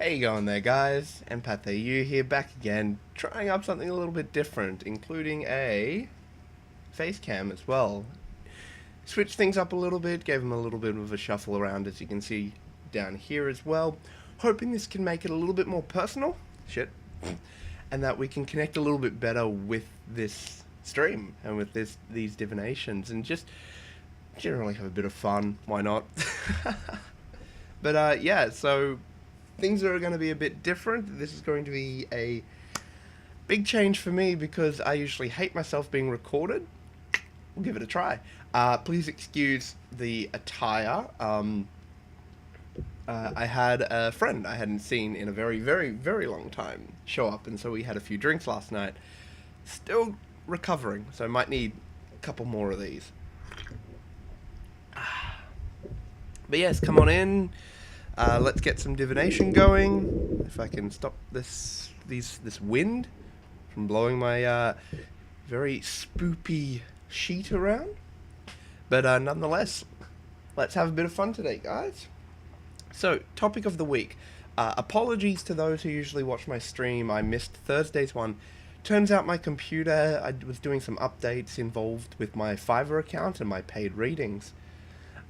Hey you going there guys, EmpathAU here back again, trying up something a little bit different, including a face cam as well. Switched things up a little bit, gave them a little bit of a shuffle around as you can see down here as well, hoping this can make it a little bit more personal, and that we can connect a little bit better with this stream and with these divinations and just generally have a bit of fun, why not? But yeah, so things are going to be a bit different. This is going to be a big change for me because I usually hate myself being recorded. We'll give it a try. Please excuse the attire. I had a friend I hadn't seen in a very, very, very long time show up, and so we had a few drinks last night. Still recovering, so I might need a couple more of these. But yes, come on in. Let's get some divination going. If I can stop this wind from blowing my very spoopy sheet around. But nonetheless, let's have a bit of fun today, guys. So, topic of the week. Apologies to those who usually watch my stream. I missed Thursday's one. Turns out my computer, I was doing some updates involved with my Fiverr account and my paid readings.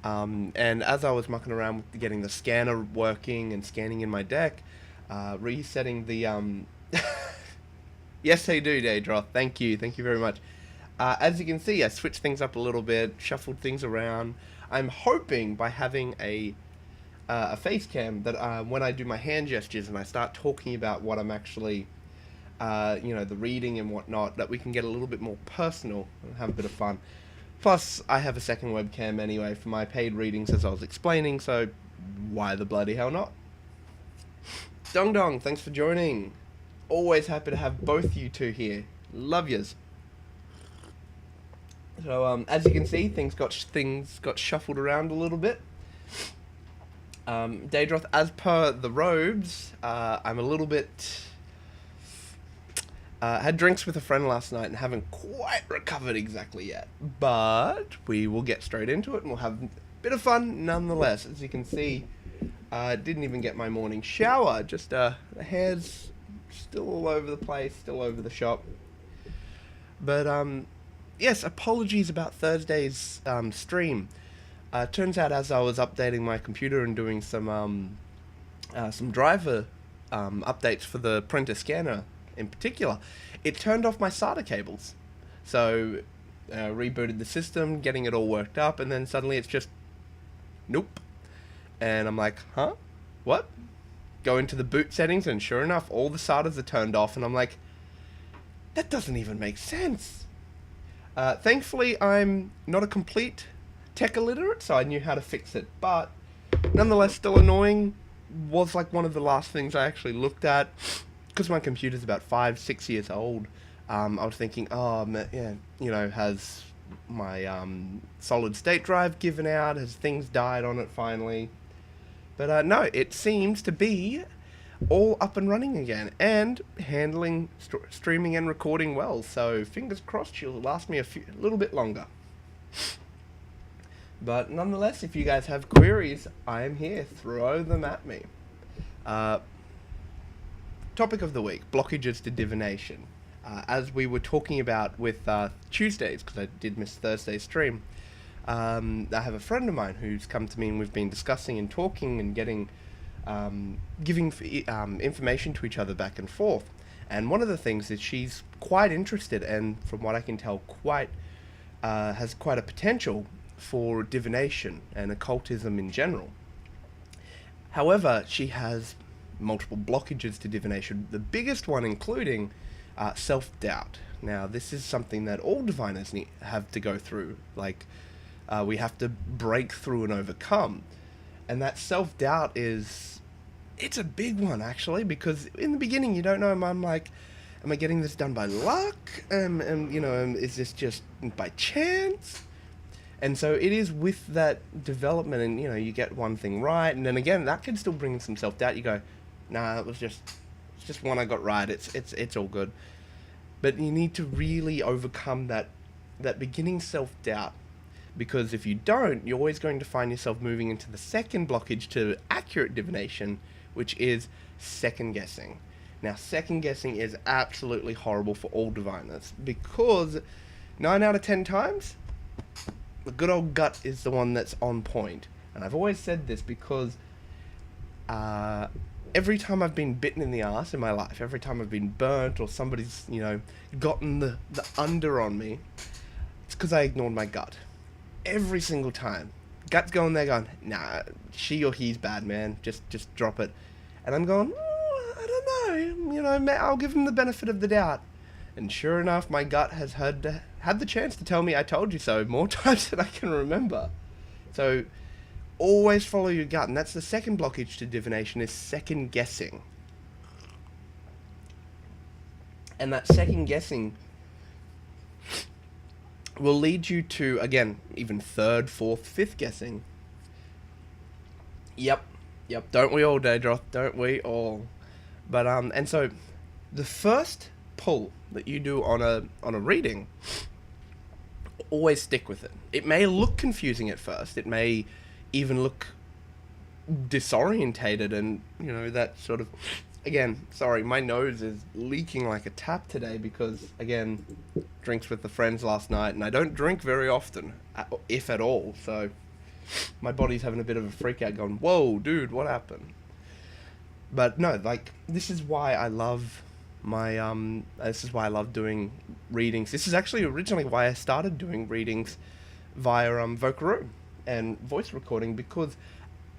And as I was mucking around with getting the scanner working and scanning in my deck, resetting the, yes they do, Daedroth, thank you very much. As you can see, I switched things up a little bit, shuffled things around. I'm hoping by having a face cam that when I do my hand gestures and I start talking about what I'm actually, the reading and whatnot, that we can get a little bit more personal and have a bit of fun. Plus, I have a second webcam anyway for my paid readings as I was explaining, so why the bloody hell not? DongDong, thanks for joining. Always happy to have both you two here. Love yous. So, as you can see, things got shuffled around a little bit. Daedroth, as per the robes, I'm a little bit... had drinks with a friend last night and haven't quite recovered exactly yet. But we will get straight into it and we'll have a bit of fun nonetheless. As you can see, didn't even get my morning shower. Just the hair's still all over the place, still over the shop. But yes, apologies about Thursday's stream. Turns out as I was updating my computer and doing some driver updates for the printer scanner, in particular, it turned off my SATA cables. So, rebooted the system, getting it all worked up, and then suddenly it's just, nope. And I'm like, huh? What? Go into the boot settings, and sure enough, all the SATAs are turned off, and I'm like, that doesn't even make sense. Thankfully, I'm not a complete tech illiterate, so I knew how to fix it, but nonetheless, still annoying. Was like one of the last things I actually looked at. Because my computer's about 5-6 years old, I was thinking, oh, yeah, has my solid state drive given out? Has things died on it finally? But no, it seems to be all up and running again and handling streaming and recording well. So fingers crossed she'll last me a little bit longer. But nonetheless, if you guys have queries, I am here. Throw them at me. Topic of the week, blockages to divination. As we were talking about with Tuesdays, because I did miss Thursday's stream, I have a friend of mine who's come to me and we've been discussing and talking and giving information to each other back and forth. And one of the things is she's quite interested and, from what I can tell, has quite a potential for divination and occultism in general. However, she has multiple blockages to divination, the biggest one including self-doubt. Now, this is something that all diviners have to go through, like we have to break through and overcome. And that self-doubt it's a big one, actually, because in the beginning you don't know, I'm like, am I getting this done by luck? Is this just by chance? And so it is with that development, and you get one thing right, and then again that can still bring in some self-doubt. You go, nah, it's just one I got right. It's all good. But you need to really overcome that beginning self-doubt Because if you don't, you're always going to find yourself moving into the second blockage to accurate divination, which is second guessing. Now, second guessing is absolutely horrible for all diviners, because 9 out of 10 times, the good old gut is the one that's on point. And I've always said this because every time I've been bitten in the arse in my life, every time I've been burnt or somebody's, gotten the under on me, it's because I ignored my gut. Every single time. Gut's going there going, nah, she or he's bad, man. Just drop it. And I'm going, I don't know. I'll give him the benefit of the doubt. And sure enough, my gut has had the chance to tell me I told you so more times than I can remember. So always follow your gut. And that's the second blockage to divination, is second guessing. And that second guessing will lead you to, again, even third, fourth, fifth guessing. Yep. Don't we all, Daedroth? Don't we all? But and so the first pull that you do on a reading, always stick with it. It may look confusing at first. It may even look disorientated, and that sort of. Again, sorry, my nose is leaking like a tap today because, again, drinks with the friends last night, and I don't drink very often, if at all, so my body's having a bit of a freak out going, whoa, dude, what happened? But no, this is why I love this is why I love doing readings. This is actually originally why I started doing readings via Vocaroo and voice recording, because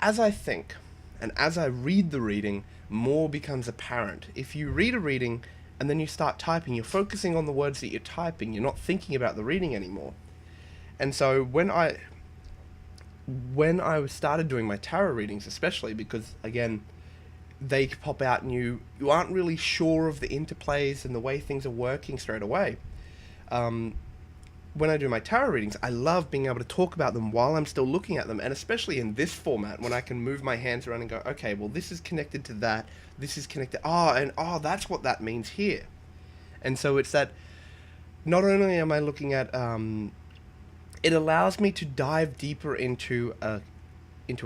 as I think, and as I read the reading, more becomes apparent. If you read a reading and then you start typing, you're focusing on the words that you're typing. You're not thinking about the reading anymore. And so when I started doing my tarot readings, especially because, again, they pop out and you aren't really sure of the interplays and the way things are working straight away. When I do my tarot readings, I love being able to talk about them while I'm still looking at them, and especially in this format, when I can move my hands around and go, okay, well, this is connected to that, this is connected, that's what that means here. And so it's that, not only am I looking at, it allows me to dive deeper into a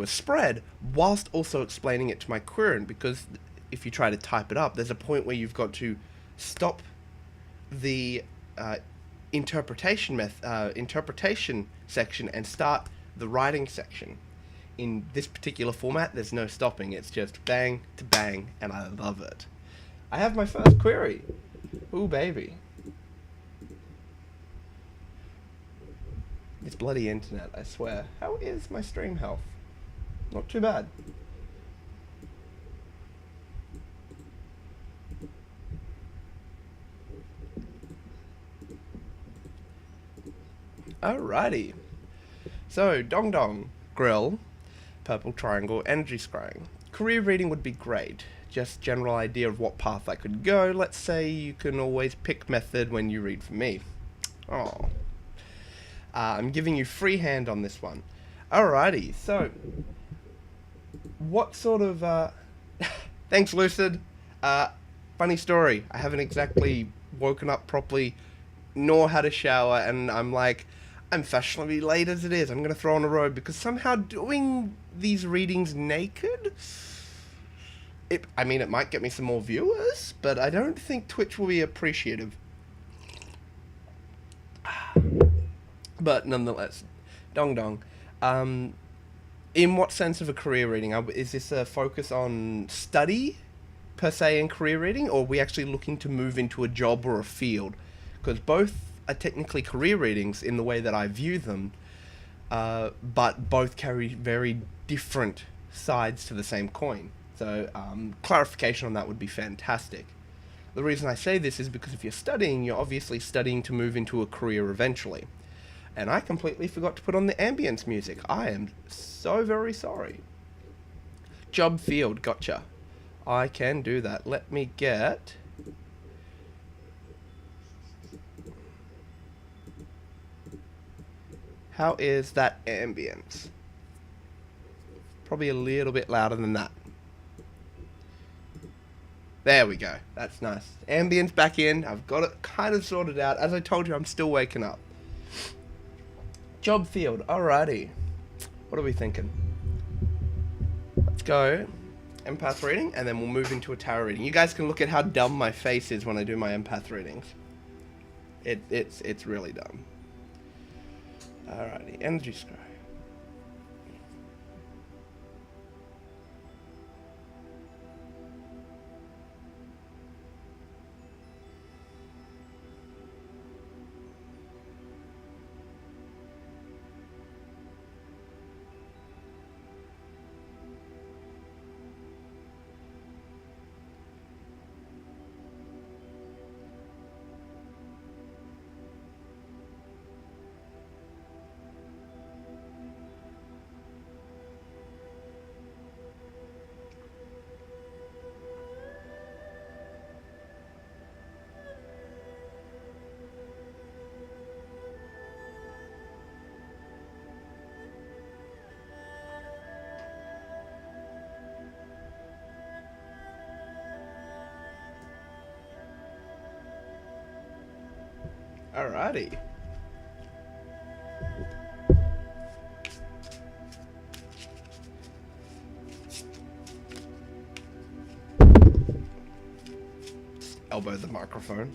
spread, whilst also explaining it to my querent, because if you try to type it up, there's a point where you've got to stop the interpretation section and start the writing section. In this particular format, there's no stopping. It's just bang to bang, and I love it. I have my first query. Ooh, baby. This bloody internet, I swear. How is my stream health? Not too bad. Alrighty. So, DongDong, Grill, Purple Triangle, Energy Scrying. Career reading would be great. Just general idea of what path I could go. Let's say you can always pick method when you read for me. Oh. I'm giving you free hand on this one. Alrighty, so what sort of thanks, Lucid. Funny story, I haven't exactly woken up properly nor had a shower, and I'm fashionably late as it is. I'm going to throw on a robe because somehow doing these readings naked, it might get me some more viewers, but I don't think Twitch will be appreciative. But nonetheless, DongDong. In what sense of a career reading? Is this a focus on study, per se, in career reading, or are we actually looking to move into a job or a field? Because both are technically career readings in the way that I view them, but both carry very different sides to the same coin. So clarification on that would be fantastic. The reason I say this is because if you're studying, you're obviously studying to move into a career eventually. And I completely forgot to put on the ambience music. I am so very sorry. Job field, gotcha. I can do that. Let me get... How is that ambience? Probably a little bit louder than that. There we go. That's nice. Ambience back in. I've got it kind of sorted out. As I told you, I'm still waking up. Job field. Alrighty. What are we thinking? Let's go empath reading, and then we'll move into a tarot reading. You guys can look at how dumb my face is when I do my empath readings. It's really dumb. Alrighty, energy scry. Alrighty. Elbow the microphone.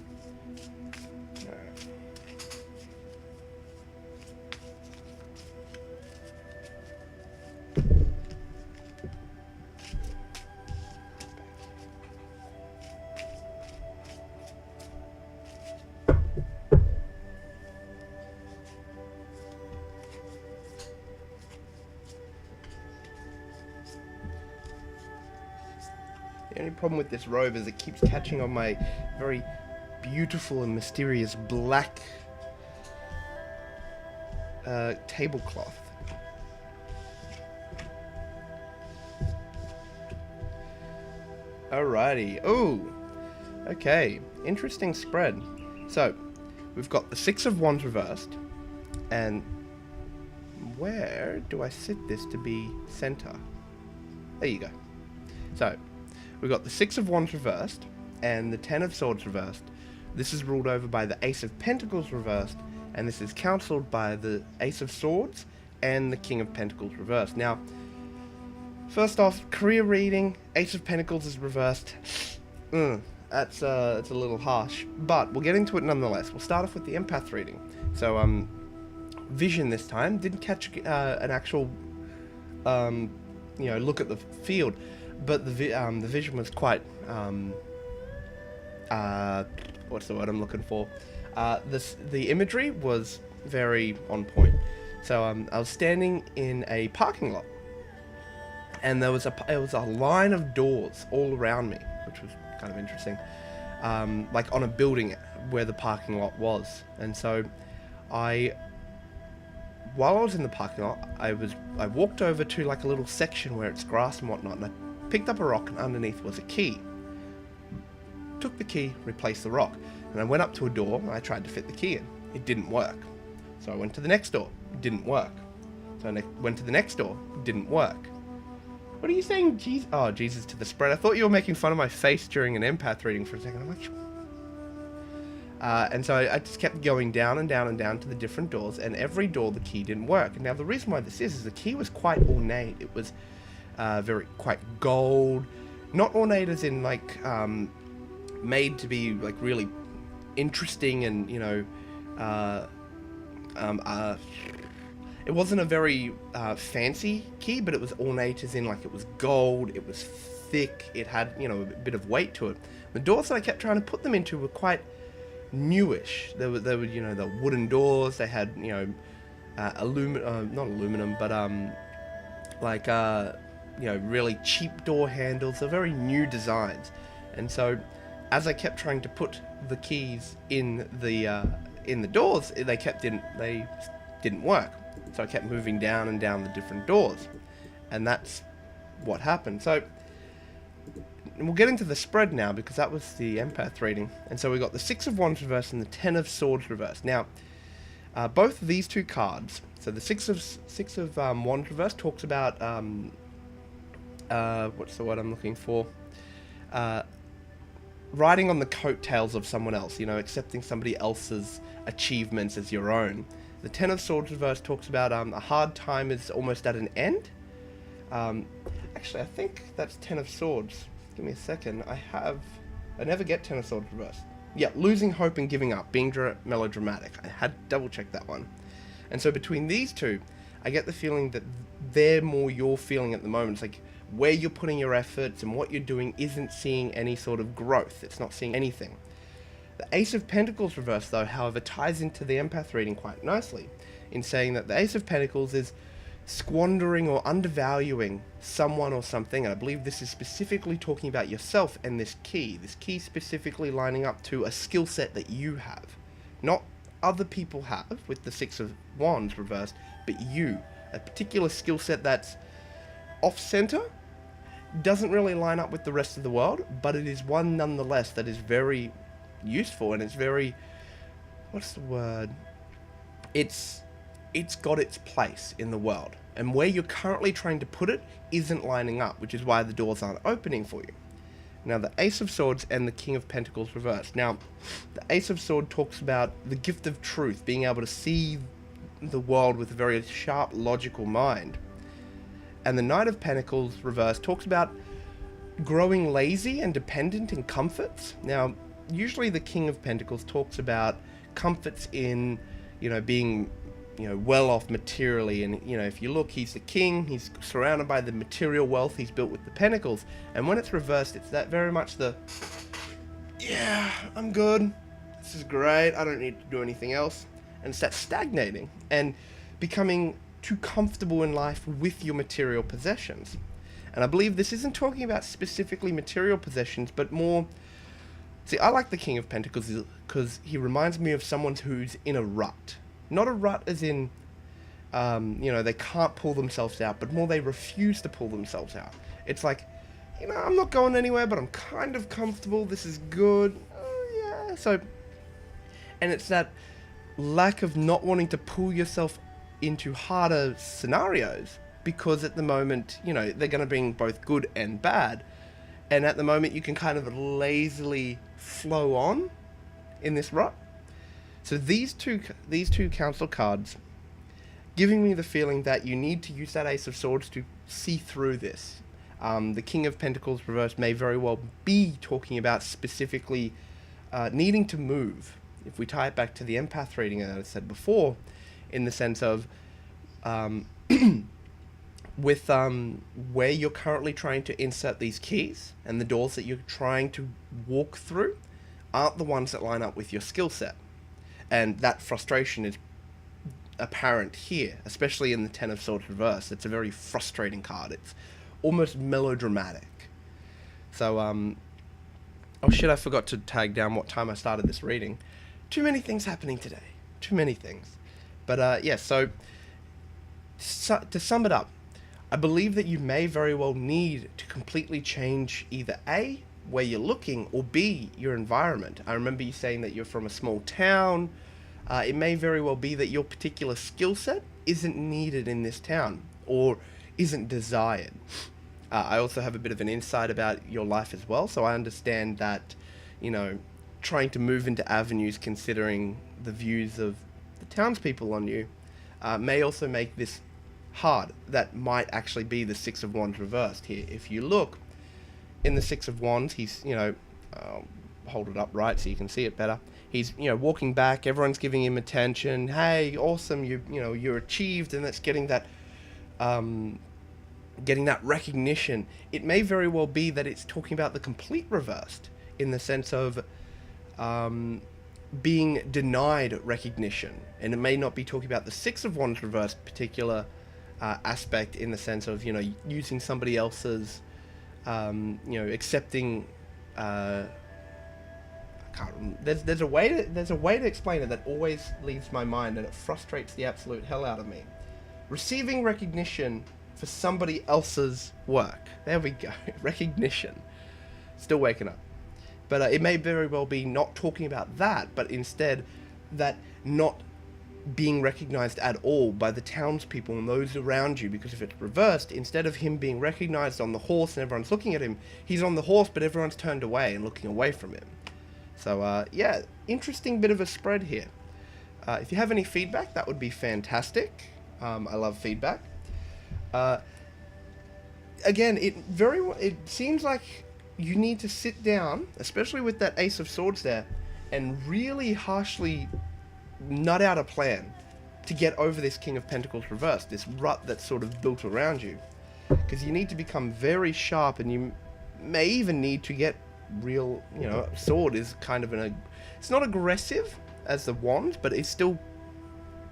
The only problem with this robe is it keeps catching on my very beautiful and mysterious black tablecloth. Alrighty. Ooh. Okay. Interesting spread. So, we've got the Six of Wands reversed. And where do I sit this to be center? There you go. So, we've got the Six of Wands reversed and the Ten of Swords reversed. This is ruled over by the Ace of Pentacles reversed, and this is counseled by the Ace of Swords and the King of Pentacles reversed. Now, first off, career reading, Ace of Pentacles is reversed. That's a little harsh, but we'll get into it nonetheless. We'll start off with the empath reading. So, vision this time. Didn't catch an actual, look at the field. But the vision was quite, what's the word I'm looking for? The imagery was very on point. So I was standing in a parking lot, and there was a line of doors all around me, which was kind of interesting, like on a building where the parking lot was. And so while I was in the parking lot, I walked over to like a little section where it's grass and whatnot, and I picked up a rock, and underneath was a key. Took the key, replaced the rock, and I went up to a door, and I tried to fit the key in. It didn't work. So I went to the next door. It didn't work. So I went to the next door. It didn't work. What are you saying, Jesus? Oh, Jesus to the spread. I thought you were making fun of my face during an empath reading for a second. I'm like... and so I just kept going down and down and down to the different doors, and every door the key didn't work. And now the reason why this is the key was quite ornate. It was quite gold, not ornate as in like made to be like really interesting and it wasn't a very fancy key, but it was ornate as in like it was gold, it was thick, it had a bit of weight to it. The doors that I kept trying to put them into were quite newish. They were the wooden doors. They had not aluminum, but really cheap door handles. They're very new designs. And so as I kept trying to put the keys in the doors, they didn't work. So I kept moving down and down the different doors, and that's what happened. So we'll get into the spread now, because that was the empath reading. And so we got the Six of Wands reversed and the Ten of Swords reversed. Now, both of these two cards, so the Six of Wands reversed talks about what's the word I'm looking for? Riding on the coattails of someone else, accepting somebody else's achievements as your own. The Ten of Swords reverse talks about a hard time is almost at an end. Actually, I think that's Ten of Swords. Give me a second. I never get Ten of Swords reverse. Yeah, losing hope and giving up, being melodramatic. I had to double check that one. And so between these two, I get the feeling that they're more your feeling at the moment. It's like where you're putting your efforts and what you're doing isn't seeing any sort of growth. It's not seeing anything. The Ace of Pentacles reverse, though, however, ties into the empath reading quite nicely in saying that the Ace of Pentacles is squandering or undervaluing someone or something, and I believe this is specifically talking about yourself and this key specifically lining up to a skill set that you have, not other people have with the Six of Wands reversed, but you, a particular skill set that's off-center, doesn't really line up with the rest of the world, but it is one nonetheless that is very useful, and it's very, what's the word, it's got its place in the world, and where you're currently trying to put it isn't lining up, which is why the doors aren't opening for you. Now, the Ace of Swords and the King of Pentacles reversed. Now, the Ace of Swords talks about the gift of truth, being able to see the world with a very sharp, logical mind. And the Knight of Pentacles reversed talks about growing lazy and dependent in comforts. Now, usually the King of Pentacles talks about comforts in, being, well off materially, and if you look, he's the king, he's surrounded by the material wealth he's built with the pentacles, and when it's reversed, it's that very much the, yeah, I'm good, this is great, I don't need to do anything else, and it's that stagnating and becoming too comfortable in life with your material possessions. And I believe this isn't talking about specifically material possessions, but more, see, I like the King of Pentacles because he reminds me of someone who's in a rut. Not a rut as in, they can't pull themselves out, but more they refuse to pull themselves out. It's like, I'm not going anywhere, but I'm kind of comfortable. This is good. Oh, yeah. So, and it's that lack of not wanting to pull yourself into harder scenarios because at the moment, they're going to bring both good and bad. And at the moment, you can kind of lazily flow on in this rut. So these two council cards giving me the feeling that you need to use that Ace of Swords to see through this. The King of Pentacles reversed may very well be talking about specifically needing to move. If we tie it back to the empath reading that I said before, in the sense of with where you're currently trying to insert these keys and the doors that you're trying to walk through aren't the ones that line up with your skill set. And that frustration is apparent here, especially in the Ten of Swords reverse. It's a very frustrating card. It's almost melodramatic. So, oh shit, I forgot to tag down what time I started this reading. Too many things happening today. Too many things. But, yeah, so to sum it up, I believe that you may very well need to completely change either A, where you're looking, or B, your environment. I remember you saying that you're from a small town. It may very well be that your particular skill set isn't needed in this town or isn't desired. I also have a bit of an insight about your life as well, so I understand that, trying to move into avenues considering the views of the townspeople on you may also make this hard. That might actually be the Six of Wands reversed here. If you look, in the Six of Wands, he's, hold it up right so you can see it better. He's, walking back, everyone's giving him attention. Hey, awesome, you're achieved, and that's getting that recognition. It may very well be that it's talking about the complete reversed, in the sense of being denied recognition. And it may not be talking about the Six of Wands reversed particular aspect, in the sense of, using somebody else's accepting. There's a way to explain it that always leaves my mind, and it frustrates the absolute hell out of me. Receiving recognition for somebody else's work. There we go. Recognition. Still waking up. But it may very well be not talking about that, but instead that not being recognized at all by the townspeople and those around you, because if it's reversed, instead of him being recognized on the horse and everyone's looking at him, he's on the horse but everyone's turned away and looking away from him. So yeah, interesting bit of a spread here. If you have any feedback, that would be fantastic. I love feedback. Again, it seems like you need to sit down, especially with that Ace of Swords there, and really harshly nut out a plan to get over this King of Pentacles reversed, this rut that's sort of built around you. Because you need to become very sharp, and you may even need to get real, sword is kind of it's not aggressive as the wand, but it's still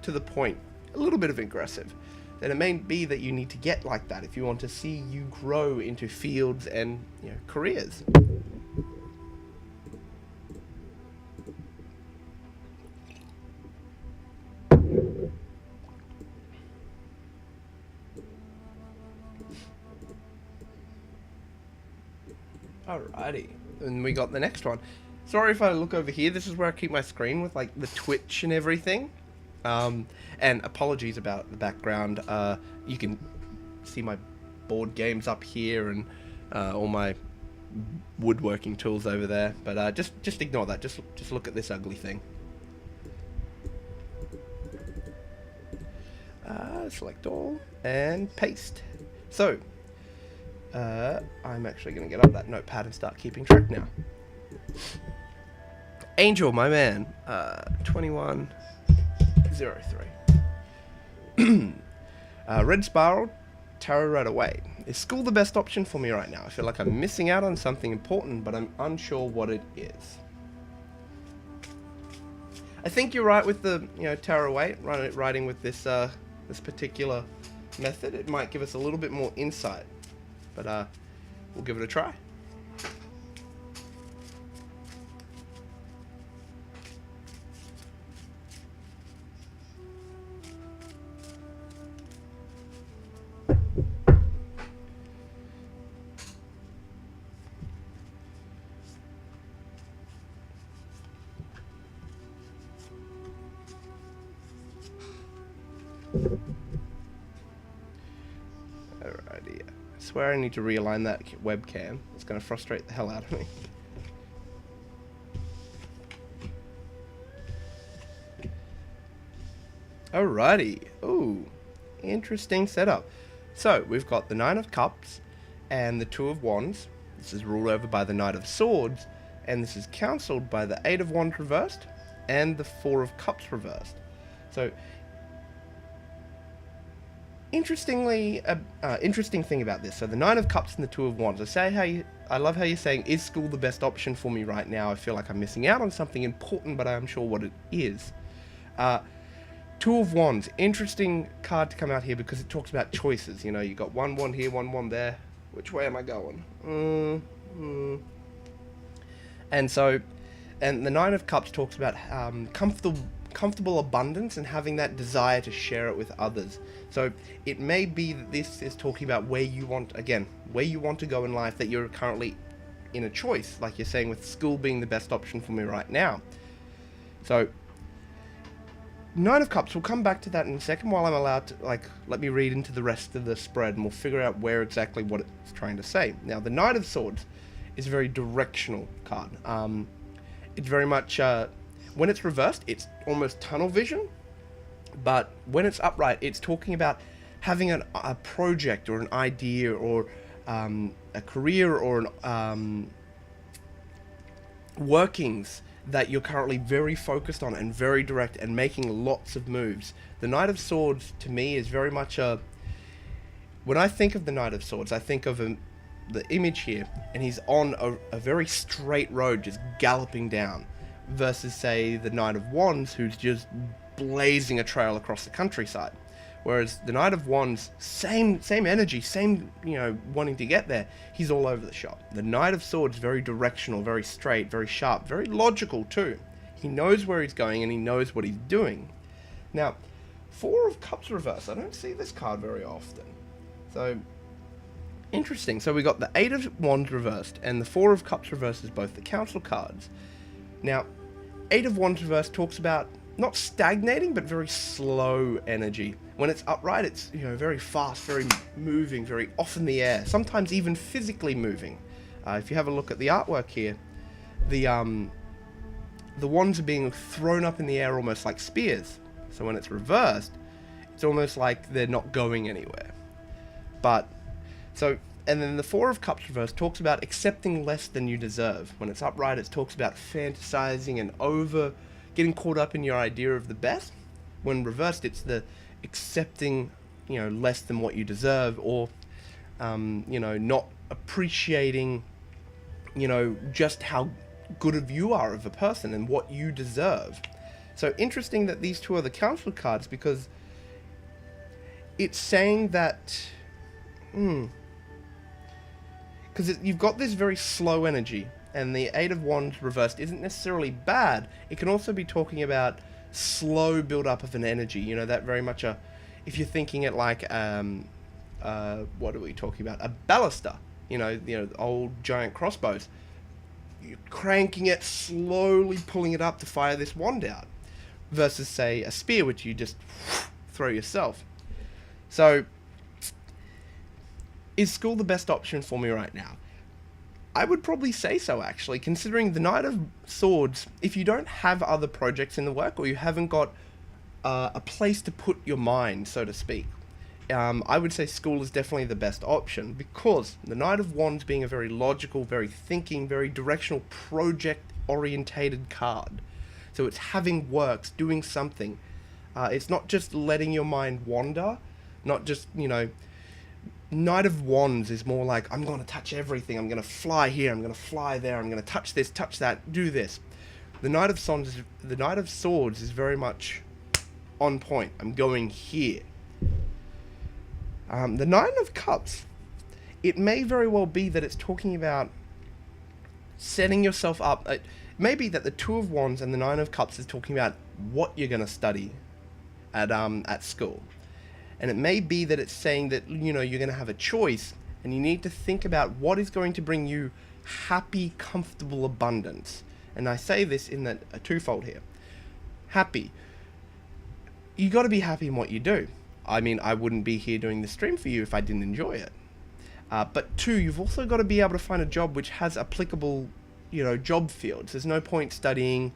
to the point, a little bit of aggressive. Then it may be that you need to get like that if you want to see you grow into fields and careers. Alrighty, and we got the next one. Sorry if I look over here, this is where I keep my screen with like the Twitch and everything. And apologies about the background. You can see my board games up here and all my woodworking tools over there. But just ignore that. Just look at this ugly thing. Select all and paste. So I'm actually going to get up that notepad and start keeping track now. Angel, my man, 2103. Red Spiral, Tarot right away. Is school the best option for me right now? I feel like I'm missing out on something important, but I'm unsure what it is. I think you're right with the Tarot way, writing with this this particular method. It might give us a little bit more insight, but we'll give it a try. Alrighty, I swear I need to realign that webcam. It's going to frustrate the hell out of me. Alrighty, ooh, interesting setup. So, we've got the Nine of Cups and the Two of Wands. This is ruled over by the Knight of Swords, and this is counselled by the Eight of Wands reversed and the Four of Cups reversed. So, interesting thing about this. So the Nine of Cups and the Two of Wands. I love how you're saying, is school the best option for me right now? I feel like I'm missing out on something important, but I'm sure what it is. Two of Wands, interesting card to come out here because it talks about choices. You got one wand here, one wand there. Which way am I going? And the Nine of Cups talks about comfortable abundance and having that desire to share it with others. So it may be that this is talking about where you want to go in life, that you're currently in a choice, like you're saying with school being the best option for me right now. So Nine of Cups, we'll come back to that in a second while I'm allowed to, let me read into the rest of the spread and we'll figure out where exactly what it's trying to say. Now, the Knight of Swords is a very directional card. It's very much, when it's reversed, it's almost tunnel vision, but when it's upright, it's talking about having a project or an idea or a career or an workings that you're currently very focused on and very direct and making lots of moves. The Knight of Swords, to me, is very much when I think of the Knight of Swords, I think of the image here, and he's on a very straight road, just galloping down, versus, say, the Knight of Wands, who's just blazing a trail across the countryside. Whereas the Knight of Wands, same energy, same, wanting to get there. He's all over the shop. The Knight of Swords, very directional, very straight, very sharp, very logical too. He knows where he's going and he knows what he's doing. Now, Four of Cups reverse. I don't see this card very often. So, interesting. So we got the Eight of Wands reversed and the Four of Cups reversed as both the council cards. Now, Eight of Wands reversed talks about not stagnating, but very slow energy. When it's upright, it's very fast, very moving, very off in the air, sometimes even physically moving. If you have a look at the artwork here, the the wands are being thrown up in the air almost like spears. So when it's reversed, it's almost like they're not going anywhere. And then the Four of Cups reversed talks about accepting less than you deserve. When it's upright, it talks about fantasizing and getting caught up in your idea of the best. When reversed, it's the accepting, less than what you deserve, or, not appreciating, just how good of you are of a person and what you deserve. So interesting that these two are the Council cards, because it's saying that, because you've got this very slow energy, and the Eight of Wands reversed isn't necessarily bad. It can also be talking about slow build-up of an energy, that very much if you're thinking it like, what are we talking about? A ballista, old giant crossbows. You're cranking it, slowly pulling it up to fire this wand out, versus, say, a spear, which you just throw yourself. So, is school the best option for me right now? I would probably say so, actually, considering the Knight of Swords, if you don't have other projects in the work, or you haven't got a place to put your mind, so to speak, I would say school is definitely the best option, because the Knight of Wands being a very logical, very thinking, very directional, project-orientated card. So it's having works, doing something. It's not just letting your mind wander, not just, Knight of Wands is more like, I'm going to touch everything, I'm going to fly here, I'm going to fly there, I'm going to touch this, touch that, do this. The Knight of Swords is very much on point. I'm going here. The Nine of Cups, it may very well be that it's talking about setting yourself up. It may be that the Two of Wands and the Nine of Cups is talking about what you're going to study at school. And it may be that it's saying that, you're going to have a choice, and you need to think about what is going to bring you happy, comfortable abundance. And I say this in a twofold here. Happy. You got to be happy in what you do. I mean, I wouldn't be here doing the stream for you if I didn't enjoy it. But two, you've also got to be able to find a job which has applicable, job fields. There's no point studying,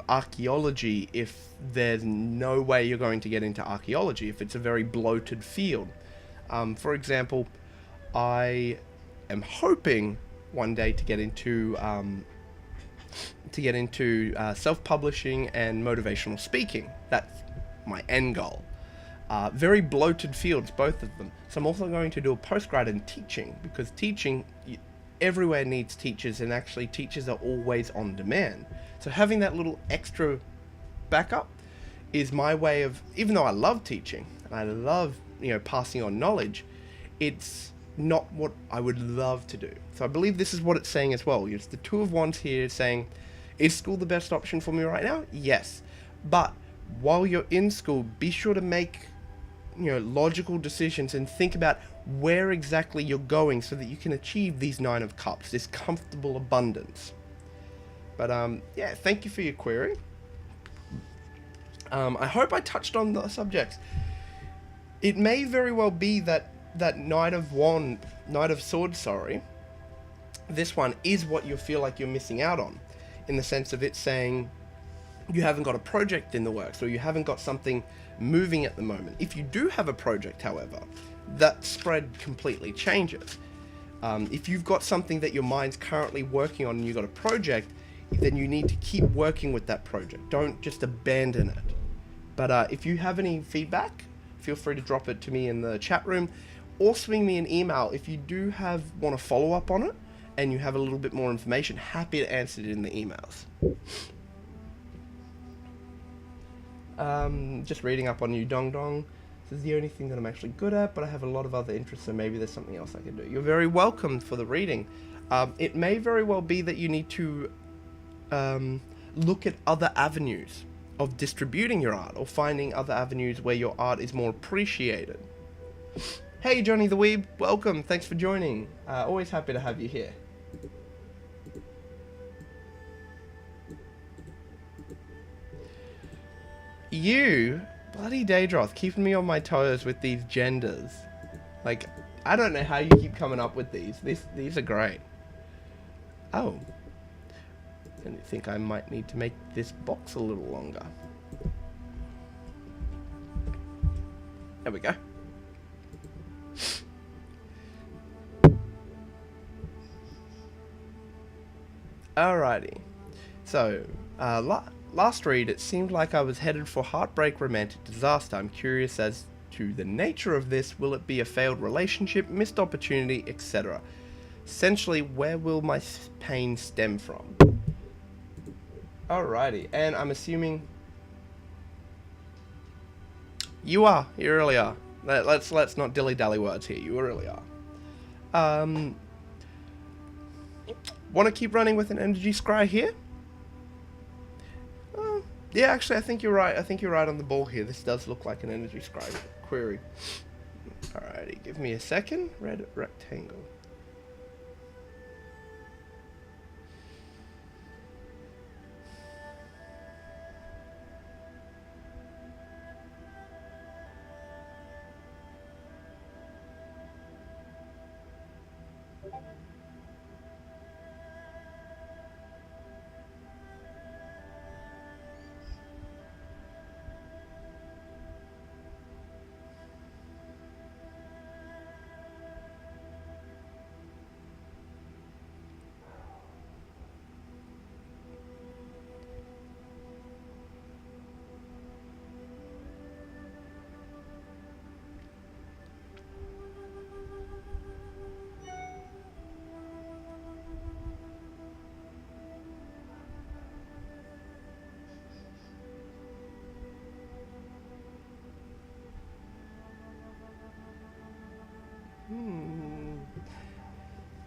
archaeology if there's no way you're going to get into archaeology, if it's a very bloated field. For example, I am hoping one day to get into self-publishing and motivational speaking. That's my end goal. Very bloated fields, both of them. So I'm also going to do a postgrad in teaching, because teaching, everywhere needs teachers, and actually teachers are always on demand. So having that little extra backup is my way of, even though I love teaching, and I love, passing on knowledge, it's not what I would love to do. So I believe this is what it's saying as well. It's the Two of Wands here saying, is school the best option for me right now? Yes. But while you're in school, be sure to make, logical decisions and think about where exactly you're going so that you can achieve these Nine of Cups, this comfortable abundance. But, yeah, thank you for your query. I hope I touched on the subjects. It may very well be that Knight of Swords, this one is what you feel like you're missing out on, in the sense of it saying you haven't got a project in the works, or you haven't got something moving at the moment. If you do have a project, however, that spread completely changes. If you've got something that your mind's currently working on and you've got a project, then you need to keep working with that project. Don't just abandon it. But if you have any feedback, feel free to drop it to me in the chat room, or swing me an email if you do want to follow up on it and you have a little bit more information. Happy to answer it in the emails. Just reading up on you, DongDong. This is the only thing that I'm actually good at, but I have a lot of other interests, so maybe there's something else I can do. You're very welcome for the reading. It may very well be that you need to look at other avenues of distributing your art, or finding other avenues where your art is more appreciated. Hey Johnny the Weeb, welcome, thanks for joining. Always happy to have you here. You, bloody Daedroth, keeping me on my toes with these genders. Like, I don't know how you keep coming up with these. These are great. Oh. And I think I might need to make this box a little longer. There we go. Alrighty. So, last read, it seemed like I was headed for heartbreak, romantic disaster. I'm curious as to the nature of this. Will it be a failed relationship, missed opportunity, etc.? Essentially, where will my pain stem from? Alrighty, and I'm assuming you really are. Let's not dilly-dally words here. You really are. Want to keep running with an energy scry here? Yeah, actually, I think you're right. I think you're right on the ball here. This does look like an energy scry query. Alrighty, give me a second. Red rectangle.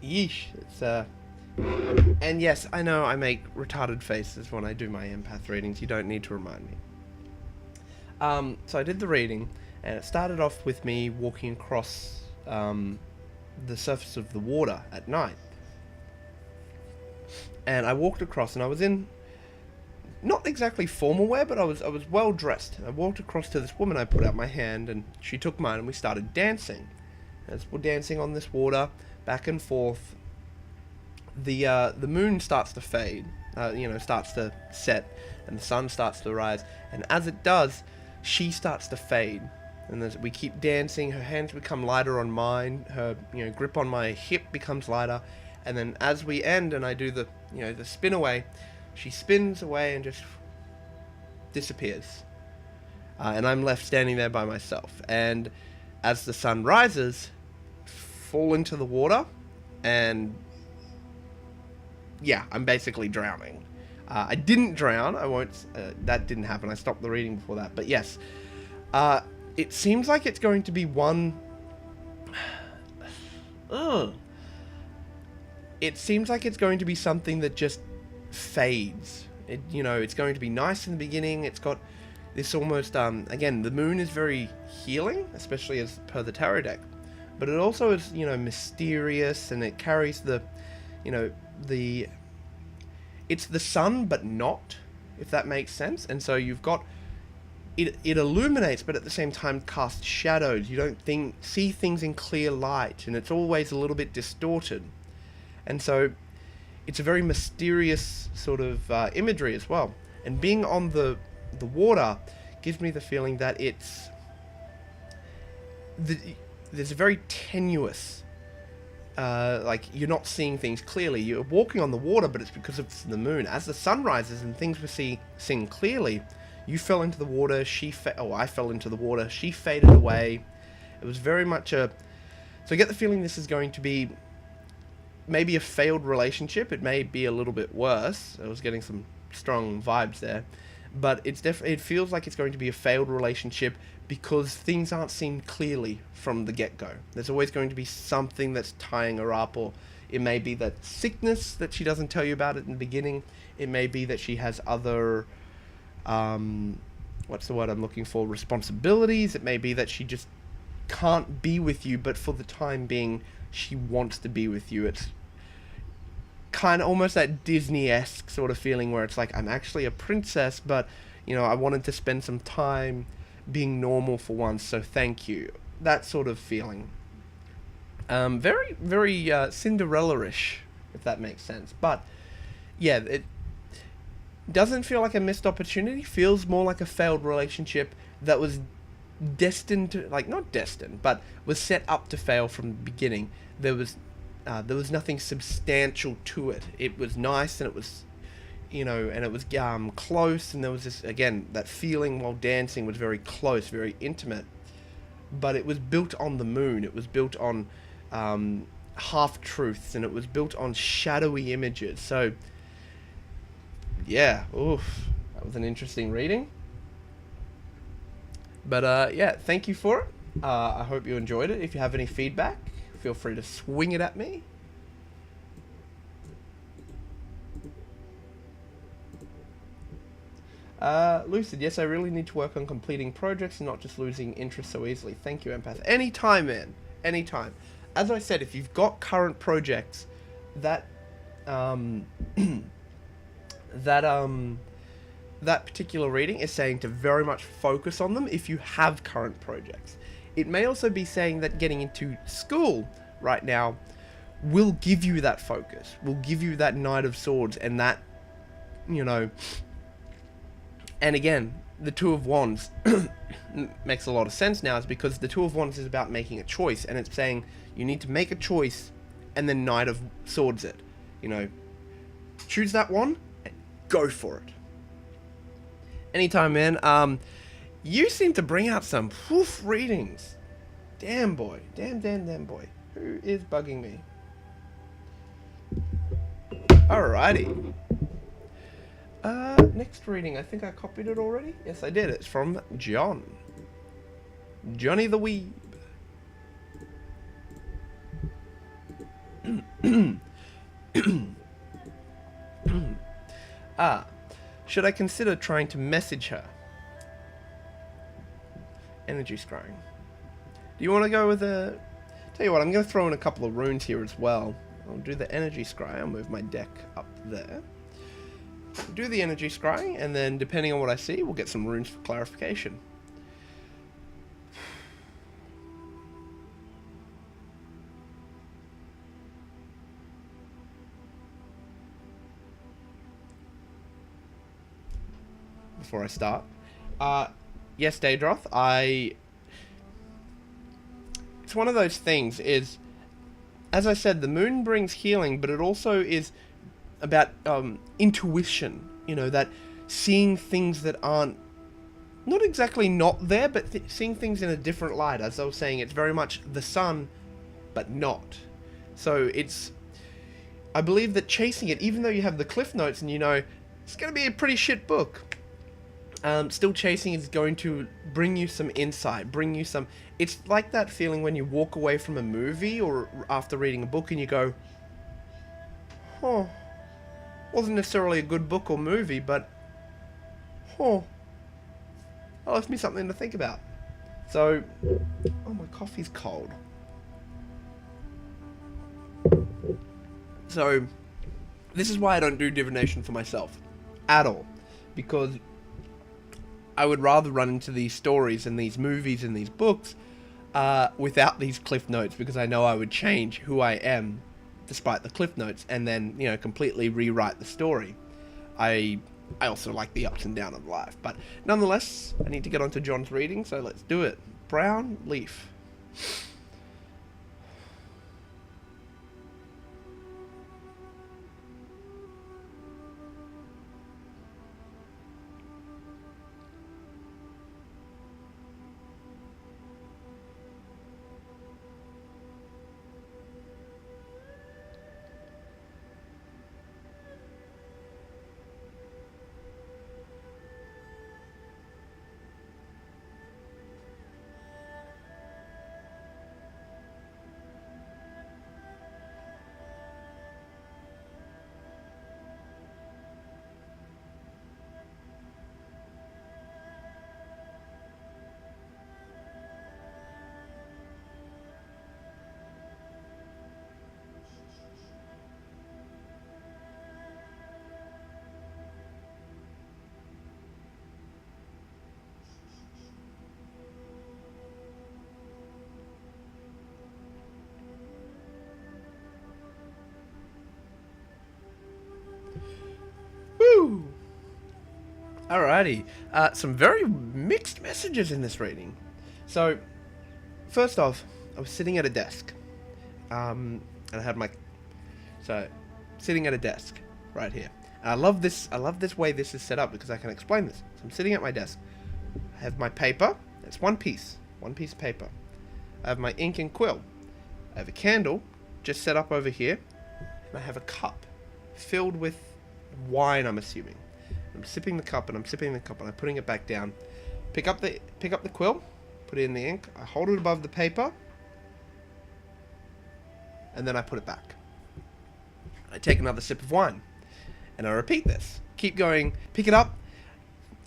Yeesh. It's and yes, I know I make retarded faces when I do my empath readings. You don't need to remind me. So I did the reading, and it started off with me walking across the surface of the water at night. And I walked across, and I was in not exactly formal wear, but I was well dressed. I walked across to this woman. I put out my hand, and she took mine, and we started dancing. As we're dancing on this water, back and forth, the moon starts to fade, starts to set, and the sun starts to rise. And as it does, she starts to fade. And as we keep dancing, her hands become lighter on mine. Her grip on my hip becomes lighter. And then as we end, and I do the spin away, she spins away and just disappears. And I'm left standing there by myself. And as the sun rises, fall into the water, and yeah, I'm basically drowning. I didn't drown. I won't. That didn't happen. I stopped the reading before that. But yes, it seems like it's going to be one. It seems like it's going to be something that just fades. It's going to be nice in the beginning. It's got this almost again, the moon is very healing, especially as per the tarot deck. But it also is, mysterious, and it carries it's the sun, but not, if that makes sense. And so you've got, it illuminates, but at the same time casts shadows. You don't see things in clear light, and it's always a little bit distorted. And so it's a very mysterious sort of imagery as well. And being on the water gives me the feeling that there's a very tenuous, you're not seeing things clearly. You're walking on the water, but it's because of the moon. As the sun rises and things were seen clearly, you fell into the water, I fell into the water, she faded away. It was very much so I get the feeling this is going to be maybe a failed relationship. It may be a little bit worse. I was getting some strong vibes there. But it feels like it's going to be a failed relationship because things aren't seen clearly from the get-go. There's always going to be something that's tying her up, or it may be that sickness that she doesn't tell you about it in the beginning. It may be that she has other, what's the word I'm looking for, responsibilities. It may be that she just can't be with you, but for the time being, she wants to be with you. It's kind of almost that Disney-esque sort of feeling where it's like, I'm actually a princess, but I wanted to spend some time being normal for once, so thank you. That sort of feeling. Very, very Cinderella-ish, if that makes sense. But yeah, doesn't feel like a missed opportunity, feels more like a failed relationship that was destined to, like, not destined, but was set up to fail from the beginning. There was nothing substantial to it. It was nice, and it was, and it was close, and there was this, again, that feeling while dancing was very close, very intimate, but it was built on the moon. It was built on half-truths, and it was built on shadowy images. So, yeah, oof, that was an interesting reading. But, yeah, thank you for it. I hope you enjoyed it. If you have any feedback, feel free to swing it at me. Lucid, yes, I really need to work on completing projects and not just losing interest so easily. Thank you, Empath. Anytime, man. Anytime. As I said, if you've got current projects, that particular reading is saying to very much focus on them if you have current projects. It may also be saying that getting into school right now will give you that focus, will give you that Knight of Swords, and that, and again, the Two of Wands makes a lot of sense now, is because the Two of Wands is about making a choice, and it's saying you need to make a choice and then Knight of Swords it. Choose that one and go for it. Anytime, man. You seem to bring out some woof readings. Damn, boy. Damn boy. Who is bugging me? Alrighty. Next reading. I think I copied it already. Yes, I did. It's from John. Johnny the Weeb. Should I consider trying to message her? Energy scrying. Do you want to go with a... Tell you what, I'm going to throw in a couple of runes here as well. I'll do the energy scry. I'll move my deck up there. Do the energy scrying, and then depending on what I see, we'll get some runes for clarification. Before I start. Yes, Daedroth, it's one of those things, is, as I said, the moon brings healing, but it also is about intuition, that seeing things that aren't, not exactly not there, but seeing things in a different light. As I was saying, it's very much the sun, but not. So it's, I believe that chasing it, even though you have the cliff notes and it's going to be a pretty shit book, still chasing is going to bring you some insight, bring you some... It's like that feeling when you walk away from a movie or after reading a book and you go, huh, wasn't necessarily a good book or movie, but, huh, that left me something to think about. So, oh, my coffee's cold. So, this is why I don't do divination for myself, at all, because I would rather run into these stories and these movies and these books without these cliff notes, because I know I would change who I am despite the cliff notes and then, completely rewrite the story. I also like the ups and downs of life, but nonetheless, I need to get onto John's reading, so let's do it. Brown leaf. Alrighty. Some very mixed messages in this reading. So, first off, I was sitting at a desk. And I had my... So, sitting at a desk right here. And I love this way this is set up because I can explain this. So I'm sitting at my desk. I have my paper. It's one piece of paper. I have my ink and quill. I have a candle just set up over here. And I have a cup filled with wine, I'm assuming. I'm sipping the cup and I'm putting it back down. Pick up the quill, put it in the ink. I hold it above the paper. And then I put it back. I take another sip of wine. And I repeat this. Keep going. Pick it up.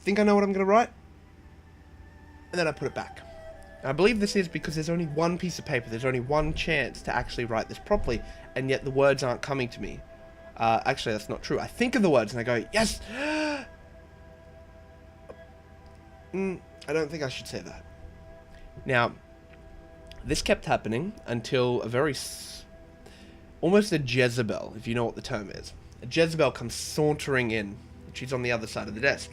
Think I know what I'm going to write. And then I put it back. And I believe this is because there's only one piece of paper. There's only one chance to actually write this properly. And yet the words aren't coming to me. Actually, that's not true. I think of the words and I go, yes! I don't think I should say that. Now, this kept happening until a very... almost a Jezebel, if you know what the term is. A Jezebel comes sauntering in. She's on the other side of the desk.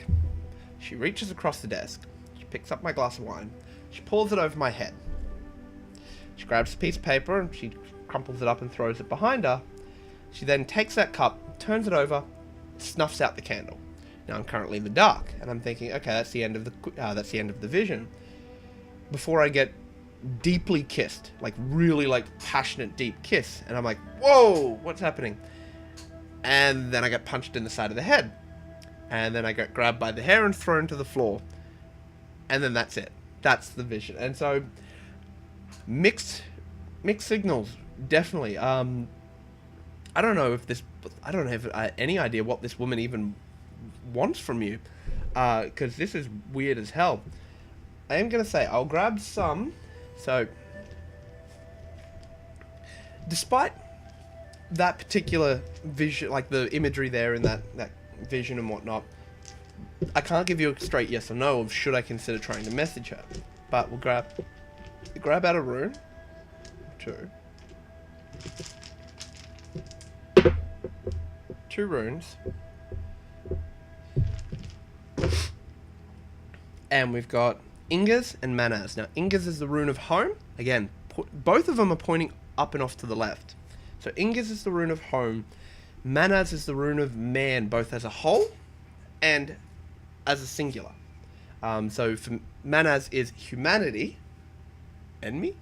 She reaches across the desk. She picks up my glass of wine. She pours it over my head. She grabs a piece of paper and she crumples it up and throws it behind her. She then takes that cup, turns it over, snuffs out the candle. Now I'm currently in the dark, and I'm thinking, okay, that's the end of the vision. Before I get deeply kissed, like really like passionate deep kiss, and I'm like, whoa, what's happening? And then I get punched in the side of the head, and then I get grabbed by the hair and thrown to the floor, and then that's it. That's the vision. And so mixed signals, definitely. I don't know if any idea what this woman even wants from you, because this is weird as hell. I am gonna say I'll grab some. So, despite that particular vision, like the imagery there in that vision and whatnot, I can't give you a straight yes or no of should I consider trying to message her. But we'll grab out a rune. 2 runes. And we've got Ingas and Manas. Now, Ingas is the rune of home. Again, both of them are pointing up and off to the left. So Ingas is the rune of home. Manas is the rune of man, both as a whole and as a singular. So for Manas is humanity. Enemy?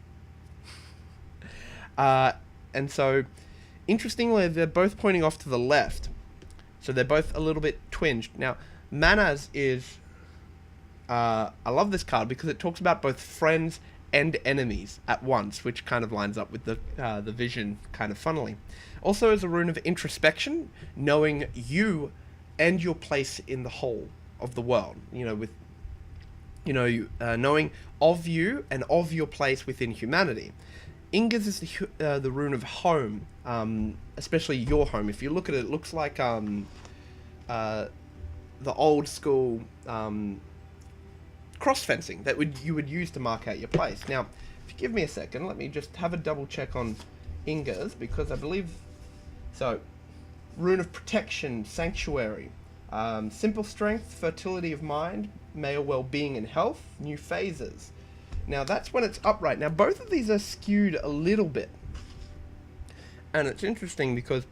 And so, interestingly, they're both pointing off to the left. So they're both a little bit twinged. Now, Manas is... I love this card because it talks about both friends and enemies at once, which kind of lines up with the vision kind of funnily. Also as a rune of introspection, knowing you and your place in the whole of the world. You know, with knowing of you and of your place within humanity. Ingas is the rune of home, especially your home. If you look at it, it looks like the old school cross fencing that you would use to mark out your place. Now, if you give me a second, let me just have a double check on Ingas, because I believe so. Rune of protection, sanctuary, simple strength, fertility of mind, male well-being and health, new phases. Now that's when it's upright. Now both of these are skewed a little bit, and it's interesting because,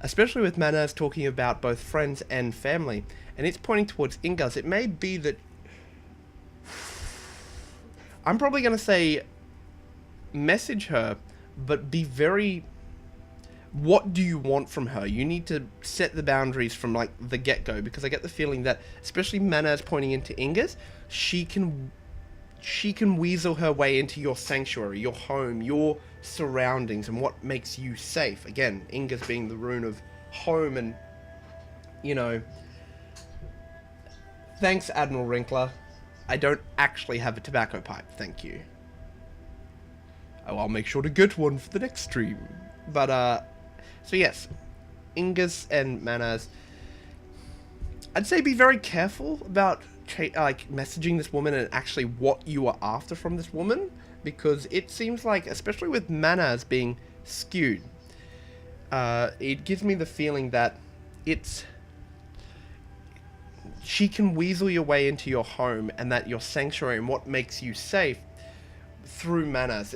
especially with Manas talking about both friends and family, and it's pointing towards Ingas, it may be that I'm probably going to say message her, but be very... What do you want from her? You need to set the boundaries from like the get-go, because I get the feeling that, especially Manas pointing into Ingas, she can weasel her way into your sanctuary, your home, your surroundings, and what makes you safe. Again, Ingas being the rune of home, and, you know... Thanks, Admiral Wrinkler. I don't actually have a tobacco pipe, thank you. Oh, I'll make sure to get one for the next stream. But, so yes, Ingas and Manas. I'd say be very careful about like messaging this woman and actually what you are after from this woman, because it seems like, especially with Manas being skewed, it gives me the feeling that she can weasel your way into your home and that your sanctuary and what makes you safe through manners.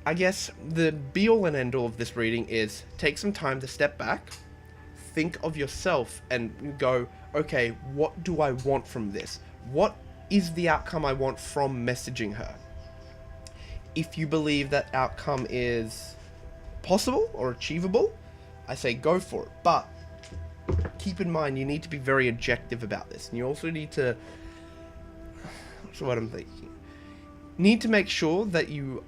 I guess the be-all and end-all of this reading is take some time to step back, think of yourself, and go, okay, what do I want from this? What is the outcome I want from messaging her? If you believe that outcome is possible or achievable, I say go for it. But keep in mind, you need to be very objective about this. And you also need to... What's what I'm thinking? Need to make sure that you...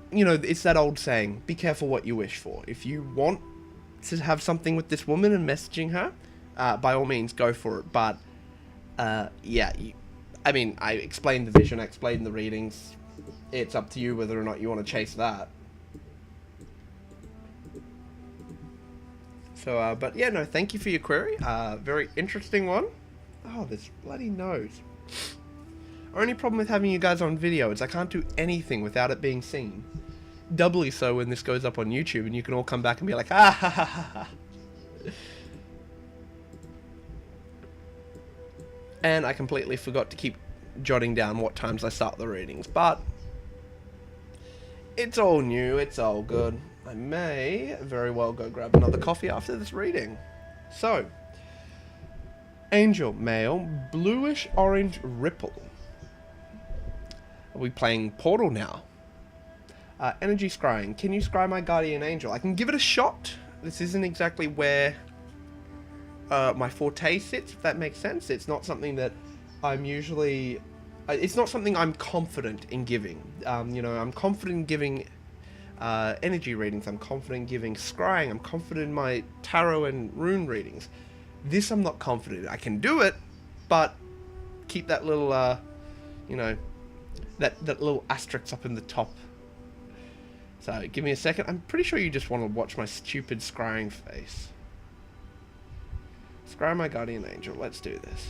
You know, it's that old saying, be careful what you wish for. If you want to have something with this woman and messaging her, by all means, go for it. But, yeah, I mean, I explained the vision, I explained the readings. It's up to you whether or not you want to chase that. So, but yeah, no, thank you for your query. Very interesting one. Oh, this bloody nose. Only problem with having you guys on video is I can't do anything without it being seen. Doubly so when this goes up on YouTube and you can all come back and be like, ah ha ha ha ha. And I completely forgot to keep jotting down what times I start the readings, but it's all new, it's all good. I may very well go grab another coffee after this reading. So, Angel, male, bluish orange ripple. Are we playing Portal now? Energy scrying. Can you scry my guardian angel? I can give it a shot. This isn't exactly where my forte sits, if that makes sense. It's not something that I'm usually... it's not something I'm confident in giving. You know, I'm confident in giving energy readings. I'm confident in giving scrying. I'm confident in my tarot and rune readings. This I'm not confident in. I can do it, but keep that little, you know, that little asterisk up in the top. So, give me a second. I'm pretty sure you just want to watch my stupid scrying face. Scry my guardian angel. Let's do this.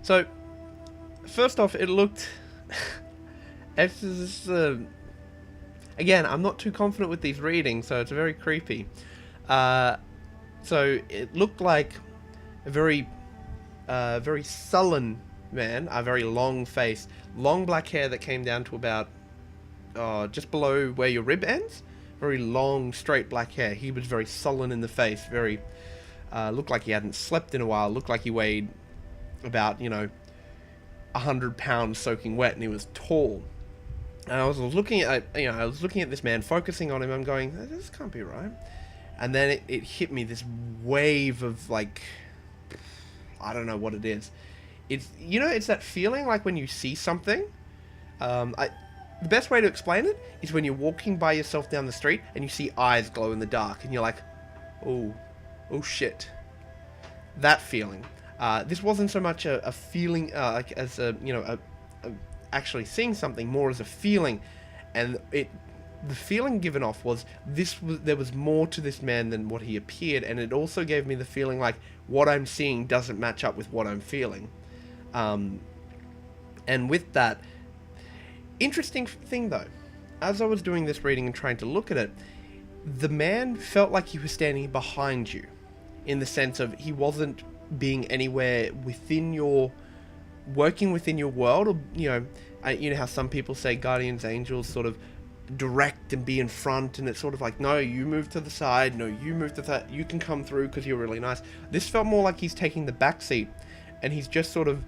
So, first off, it looked... again, I'm not too confident with these readings, so it's very creepy. So, it looked like a very sullen man, a very long face, long black hair that came down to about, just below where your rib ends. Very long, straight black hair. He was very sullen in the face, very... looked like he hadn't slept in a while. Looked like he weighed about, 100 pounds soaking wet, and he was tall. And I was looking at, this man, focusing on him. I'm going, this can't be right. And then it hit me, this wave of, like, I don't know what it is. It's, it's that feeling like when you see something. The best way to explain it is when you're walking by yourself down the street and you see eyes glow in the dark, and you're like, oh shit. That feeling. This wasn't so much a feeling, like as actually seeing something, more as a feeling, and the feeling given off was there was more to this man than what he appeared, and it also gave me the feeling like what I'm seeing doesn't match up with what I'm feeling. And with that, interesting thing though, as I was doing this reading and trying to look at it, the man felt like he was standing behind you, in the sense of he wasn't being anywhere within your, working within your world, or, you know how some people say guardians, angels sort of direct and be in front, and it's sort of like, no, you move to the side, no, you move to that, you can come through because you're really nice. This felt more like he's taking the back seat, and he's just sort of,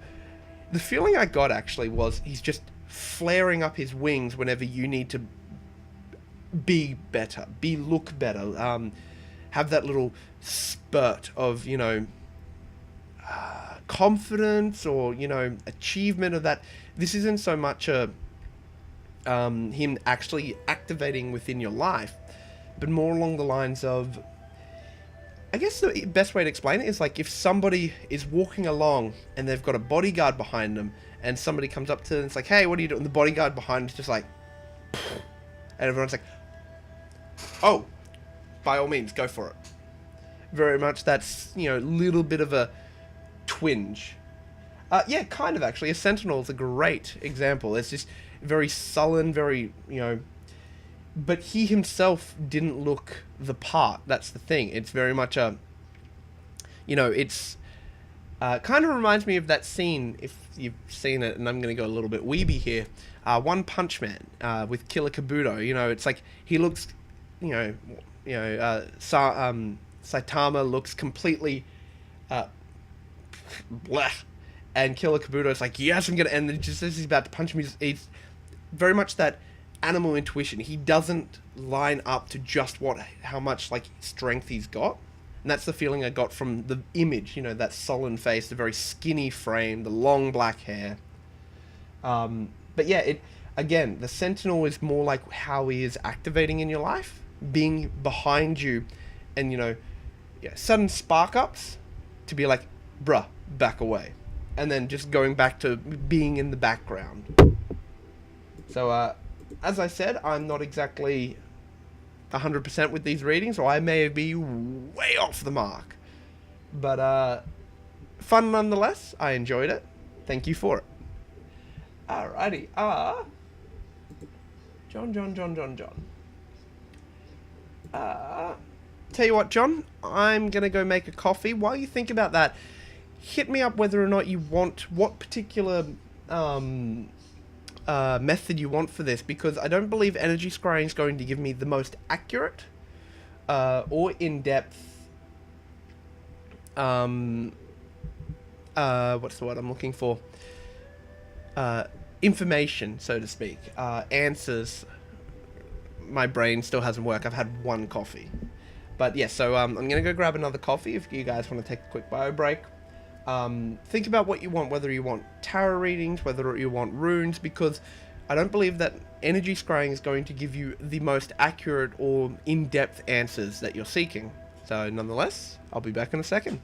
the feeling I got actually was he's just flaring up his wings whenever you need to be better, look better, have that little spurt of, you know, confidence or, you know, achievement of that. This isn't so much a him actually activating within your life, but more along the lines of, I guess the best way to explain it is like if somebody is walking along and they've got a bodyguard behind them, and somebody comes up to them and it's like, hey, what are you doing? The bodyguard behind is just like, and everyone's like, oh, by all means, go for it. Very much that's, you know, little bit of a twinge. Yeah, kind of actually. A sentinel is a great example. It's just very sullen, very, you know, but he himself didn't look the part. That's the thing. It's very much a, you know, it's kind of reminds me of that scene, if you've seen it, and I'm going to go a little bit weeby here, One Punch Man with Killer Kabuto. You know, it's like he looks, Saitama looks completely bleh, and Killer Kabuto is like, yes, I'm going to, and just as he's about to punch him, he's very much that animal intuition. He doesn't line up to just how much like strength he's got. And that's the feeling I got from the image, you know, that sullen face, the very skinny frame, the long black hair. But yeah, again, the Sentinel is more like how he is activating in your life, being behind you, and, you know, yeah, sudden spark ups to be like, bruh, back away. And then just going back to being in the background. So, as I said, I'm not exactly 100% with these readings, or I may be way off the mark. But fun nonetheless. I enjoyed it. Thank you for it. Alrighty. John. Tell you what, John, I'm gonna go make a coffee. While you think about that, hit me up whether or not you want what particular method you want for this, because I don't believe energy scrying is going to give me the most accurate or in-depth what's the word I'm looking for, information, so to speak, answers. My brain still hasn't worked. I've had one coffee, but yeah, so I'm gonna go grab another coffee if you guys want to take a quick bio break. Think about what you want, whether you want tarot readings, whether you want runes, because I don't believe that energy scrying is going to give you the most accurate or in-depth answers that you're seeking. So nonetheless, I'll be back in a second.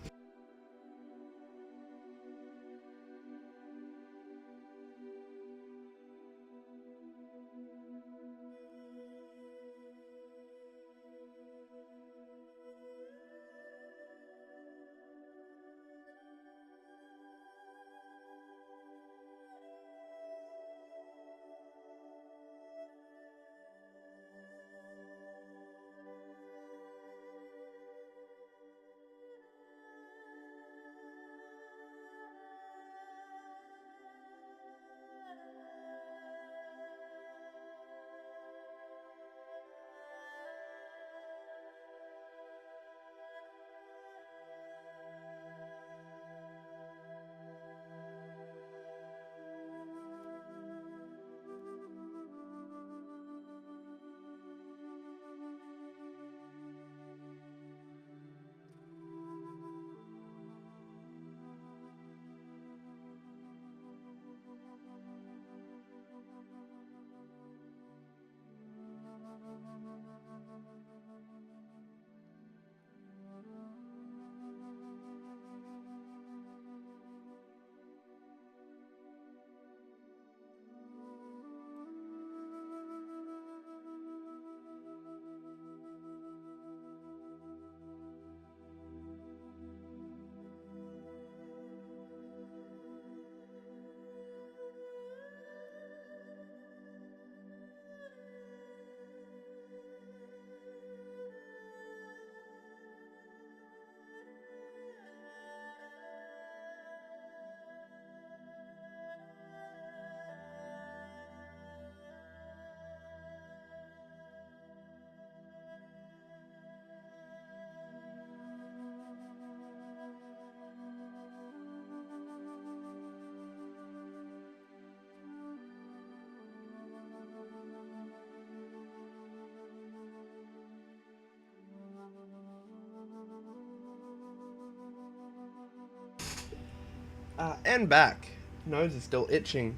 And back. Nose is still itching.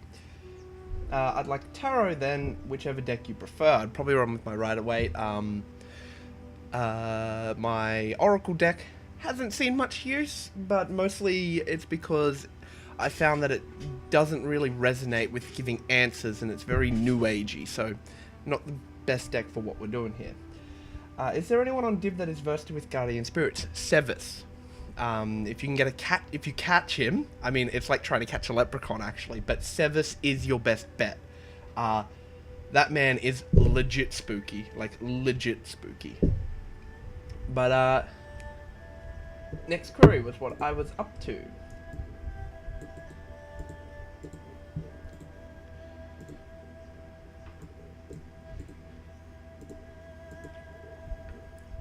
I'd like tarot then, whichever deck you prefer. I'd probably run with my Rider-Waite. My Oracle deck hasn't seen much use, but mostly it's because I found that it doesn't really resonate with giving answers, and it's very new agey, so not the best deck for what we're doing here. Is there anyone on Div that is versed with Guardian Spirits? Sevis. If you can get a cat, if you catch him, I mean, it's like trying to catch a leprechaun, actually, but Sevis is your best bet. That man is legit spooky, like legit spooky. But, next query was what I was up to.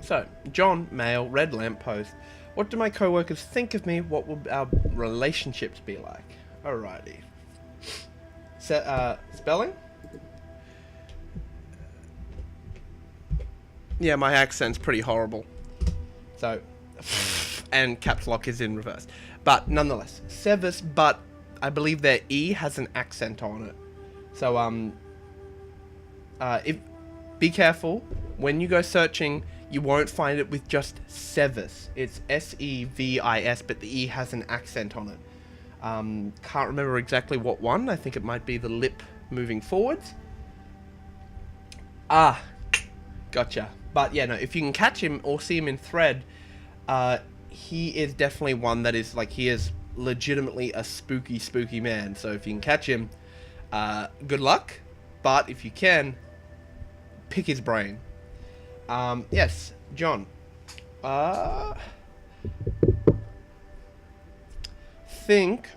So, John, male, red lamppost. What do my co-workers think of me? What will our relationships be like? Alrighty. Spelling? Yeah, my accent's pretty horrible. So, and caps lock is in reverse. But, nonetheless, Sevis, but I believe their E has an accent on it. So, be careful. When you go searching, you won't find it with just Sevis. It's S-E-V-I-S, but the E has an accent on it. Can't remember exactly what one. I think it might be the lip moving forwards. Ah, gotcha. But yeah, no, if you can catch him or see him in thread, he is definitely one that is, like, he is legitimately a spooky, spooky man. So if you can catch him, good luck. But if you can, pick his brain. Yes, John. Think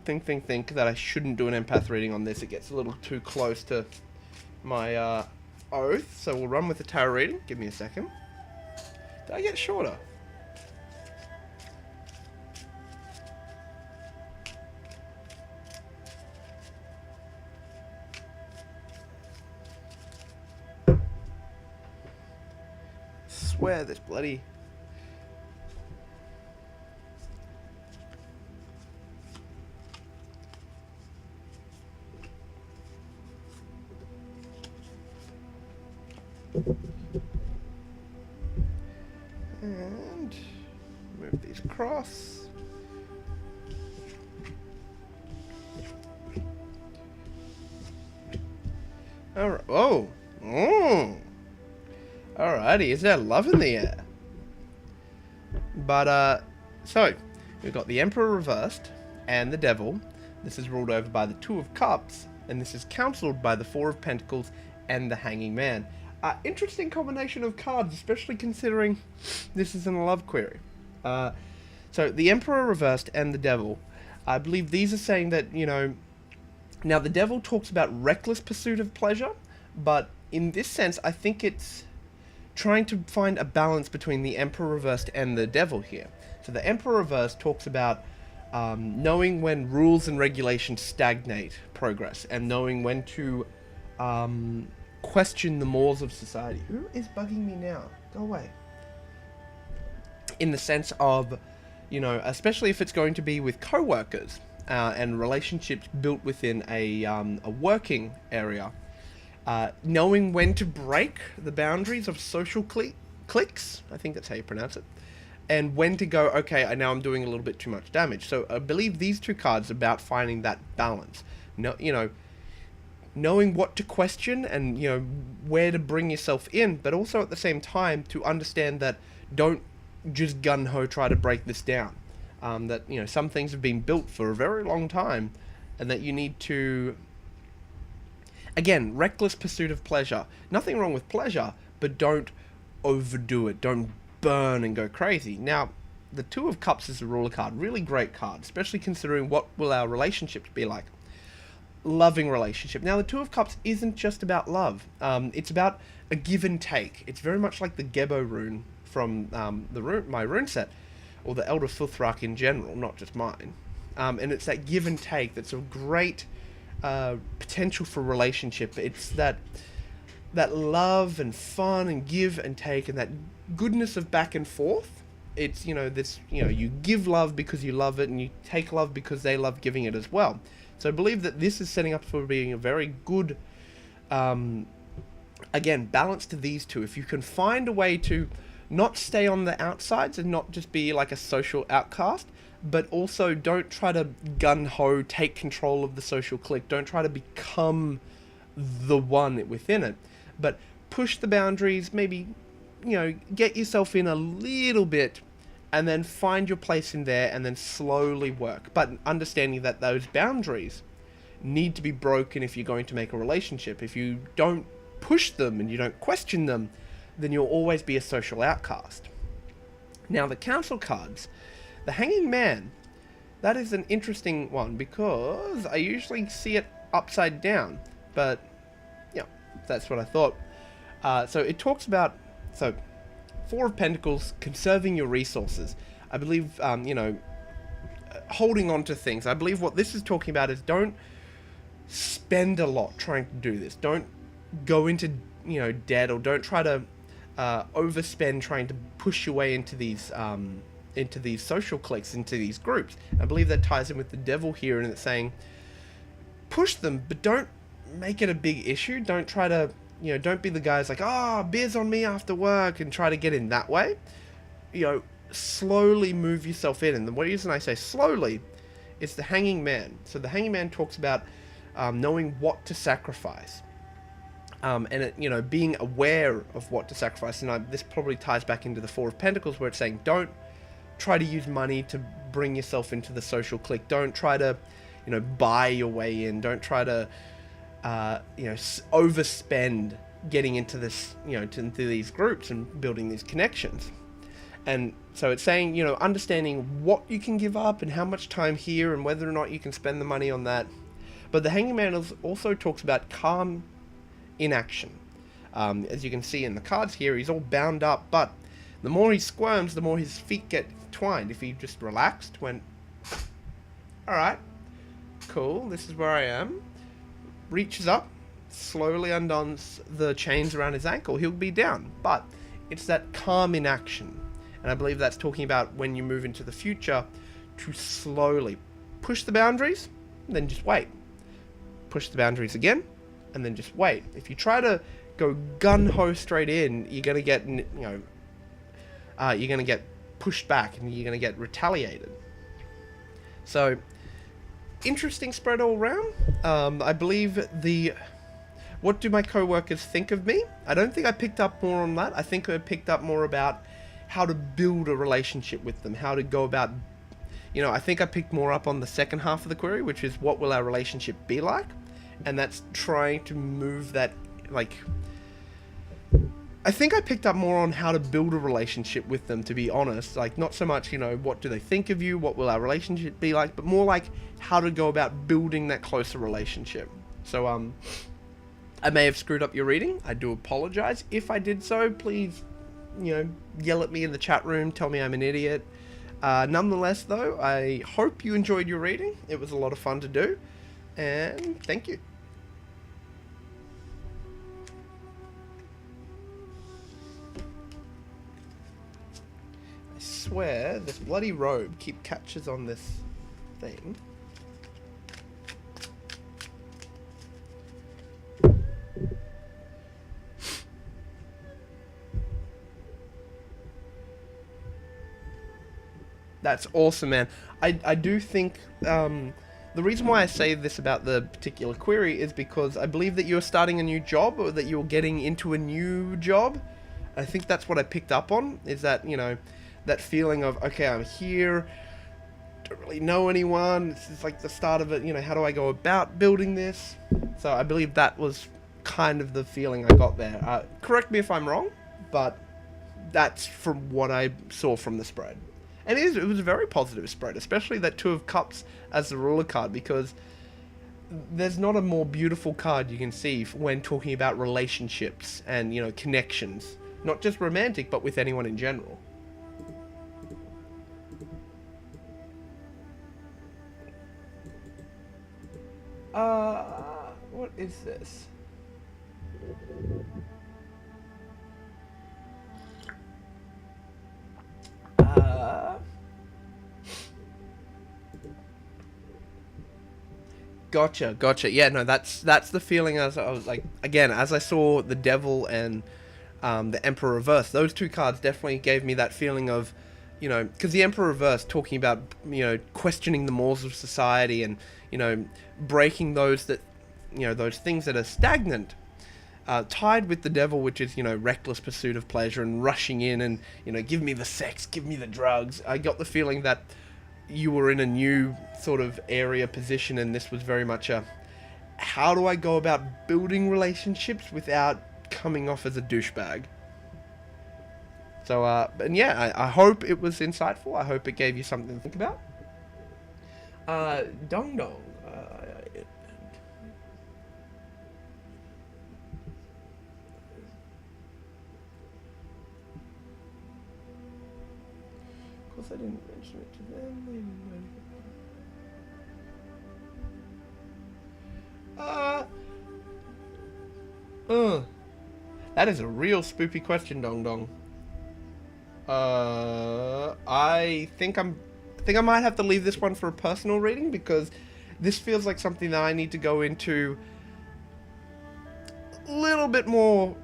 that I shouldn't do an empath reading on this. It gets a little too close to my, oath. So we'll run with the tarot reading. Give me a second. Did I get shorter? Swear this bloody... And move these across. Alright. Oh. Alrighty, is there love in the air? But, so, we've got the Emperor reversed, and the Devil. This is ruled over by the Two of Cups, and this is counselled by the Four of Pentacles and the Hanging Man. Interesting combination of cards, especially considering this is in a love query. So, the Emperor reversed and the Devil. I believe these are saying that, you know... Now, the Devil talks about reckless pursuit of pleasure, but in this sense, I think it's trying to find a balance between the Emperor reversed and the Devil here. So the Emperor reversed talks about knowing when rules and regulations stagnate progress, and knowing when to question the mores of society. Who is bugging me now? Go away. In the sense of, you know, especially if it's going to be with co-workers and relationships built within a working area. Knowing when to break the boundaries of social cliques, I think that's how you pronounce it, and when to go, okay, now I'm doing a little bit too much damage. So I believe these two cards are about finding that balance. No, you know, knowing what to question and, you know, where to bring yourself in, but also at the same time to understand that don't just gun-ho try to break this down. That, you know, some things have been built for a very long time, and that you need to... Again, reckless pursuit of pleasure. Nothing wrong with pleasure, but don't overdo it. Don't burn and go crazy. Now, the Two of Cups is a ruler card. Really great card, especially considering what will our relationships be like. Loving relationship. Now, the Two of Cups isn't just about love. It's about a give and take. It's very much like the Gebo rune from my rune set, or the Elder Futhrak in general, not just mine. And it's that give and take that's a great... potential for relationship. It's that love and fun and give and take and that goodness of back and forth. it's, you know, this, you know, you give love because you love it, and you take love because they love giving it as well. So I believe that this is setting up for being a very good, again, balance to these two. If you can find a way to not stay on the outsides and not just be like a social outcast, but also don't try to gun-ho take control of the social clique. Don't try to become the one within it, but push the boundaries, maybe, you know, get yourself in a little bit, and then find your place in there, and then slowly work. But understanding that those boundaries need to be broken if you're going to make a relationship. If you don't push them and you don't question them, then you'll always be a social outcast. Now, the council cards, the Hanging Man, that is an interesting one, because I usually see it upside down, but yeah, that's what I thought. So it talks about, so Four of Pentacles, conserving your resources. I believe, you know, holding on to things. I believe what this is talking about is don't spend a lot trying to do this. Don't go into, you know, debt, or don't try to overspend trying to push your way into these social cliques, into these groups. I believe that ties in with the Devil here, and it's saying push them, but don't make it a big issue. Don't try to, you know, don't be the guys like, oh, beers on me after work, and try to get in that way. You know, slowly move yourself in. And the reason I say slowly is the Hanging Man. So the Hanging Man talks about knowing what to sacrifice. And it, you know, being aware of what to sacrifice. And this probably ties back into the Four of Pentacles, where it's saying don't try to use money to bring yourself into the social clique. Don't try to, you know, buy your way in. Don't try to, you know, overspend getting into this, you know, into these groups and building these connections. And so it's saying, you know, understanding what you can give up and how much time here and whether or not you can spend the money on that. But the Hanging Man also talks about calm inaction. As you can see in the cards here, he's all bound up, but the more he squirms, the more his feet get twined. If he just relaxed, went, alright, cool, this is where I am, reaches up, slowly undoes the chains around his ankle, he'll be down. But it's that calm inaction. And I believe that's talking about when you move into the future, to slowly push the boundaries, then just wait. Push the boundaries again, and then just wait. If you try to go gun-ho straight in, you're going to get, you know, you're going to get pushed back, and you're going to get retaliated. So, interesting spread all around. I believe what do my co-workers think of me? I don't think I picked up more on that. I think I picked up more about how to build a relationship with them, how to go about, you know, I think I picked more up on the second half of the query, which is what will our relationship be like? And that's trying to move that, like, I think I picked up more on how to build a relationship with them, to be honest. Like, not so much, you know, what do they think of you, what will our relationship be like, but more like how to go about building that closer relationship. So, I may have screwed up your reading. I do apologize. If I did so, please, you know, yell at me in the chat room, tell me I'm an idiot. Nonetheless, though, I hope you enjoyed your reading. It was a lot of fun to do, and thank you. I swear, this bloody robe catches on this thing. That's awesome, man. I do think, the reason why I say this about the particular query is because I believe that you're starting a new job, or that you're getting into a new job. I think that's what I picked up on, is that, you know, that feeling of, okay, I'm here, don't really know anyone, this is like the start of it, you know, how do I go about building this? So I believe that was kind of the feeling I got there. Correct me if I'm wrong, but that's from what I saw from the spread. And it was a very positive spread, especially that Two of Cups as the ruler card, because there's not a more beautiful card you can see when talking about relationships and, you know, connections. Not just romantic, but with anyone in general. What is this? Gotcha. Yeah, no, that's the feeling. As I was like, again, as I saw the Devil and the Emperor Reverse, those two cards definitely gave me that feeling of, you know, because the Emperor Reverse talking about, you know, questioning the morals of society and, you know, breaking those that, you know, those things that are stagnant. Tied with the Devil, which is, you know, reckless pursuit of pleasure and rushing in and, you know, give me the sex, give me the drugs. I got the feeling that you were in a new sort of area position, and this was very much a, how do I go about building relationships without coming off as a douchebag? So, and yeah, I hope it was insightful. I hope it gave you something to think about. DongDong. Of course, I didn't mention it to them. They didn't know anything. That is a real spoopy question, DongDong. I think I might have to leave this one for a personal reading, because this feels like something that I need to go into a little bit more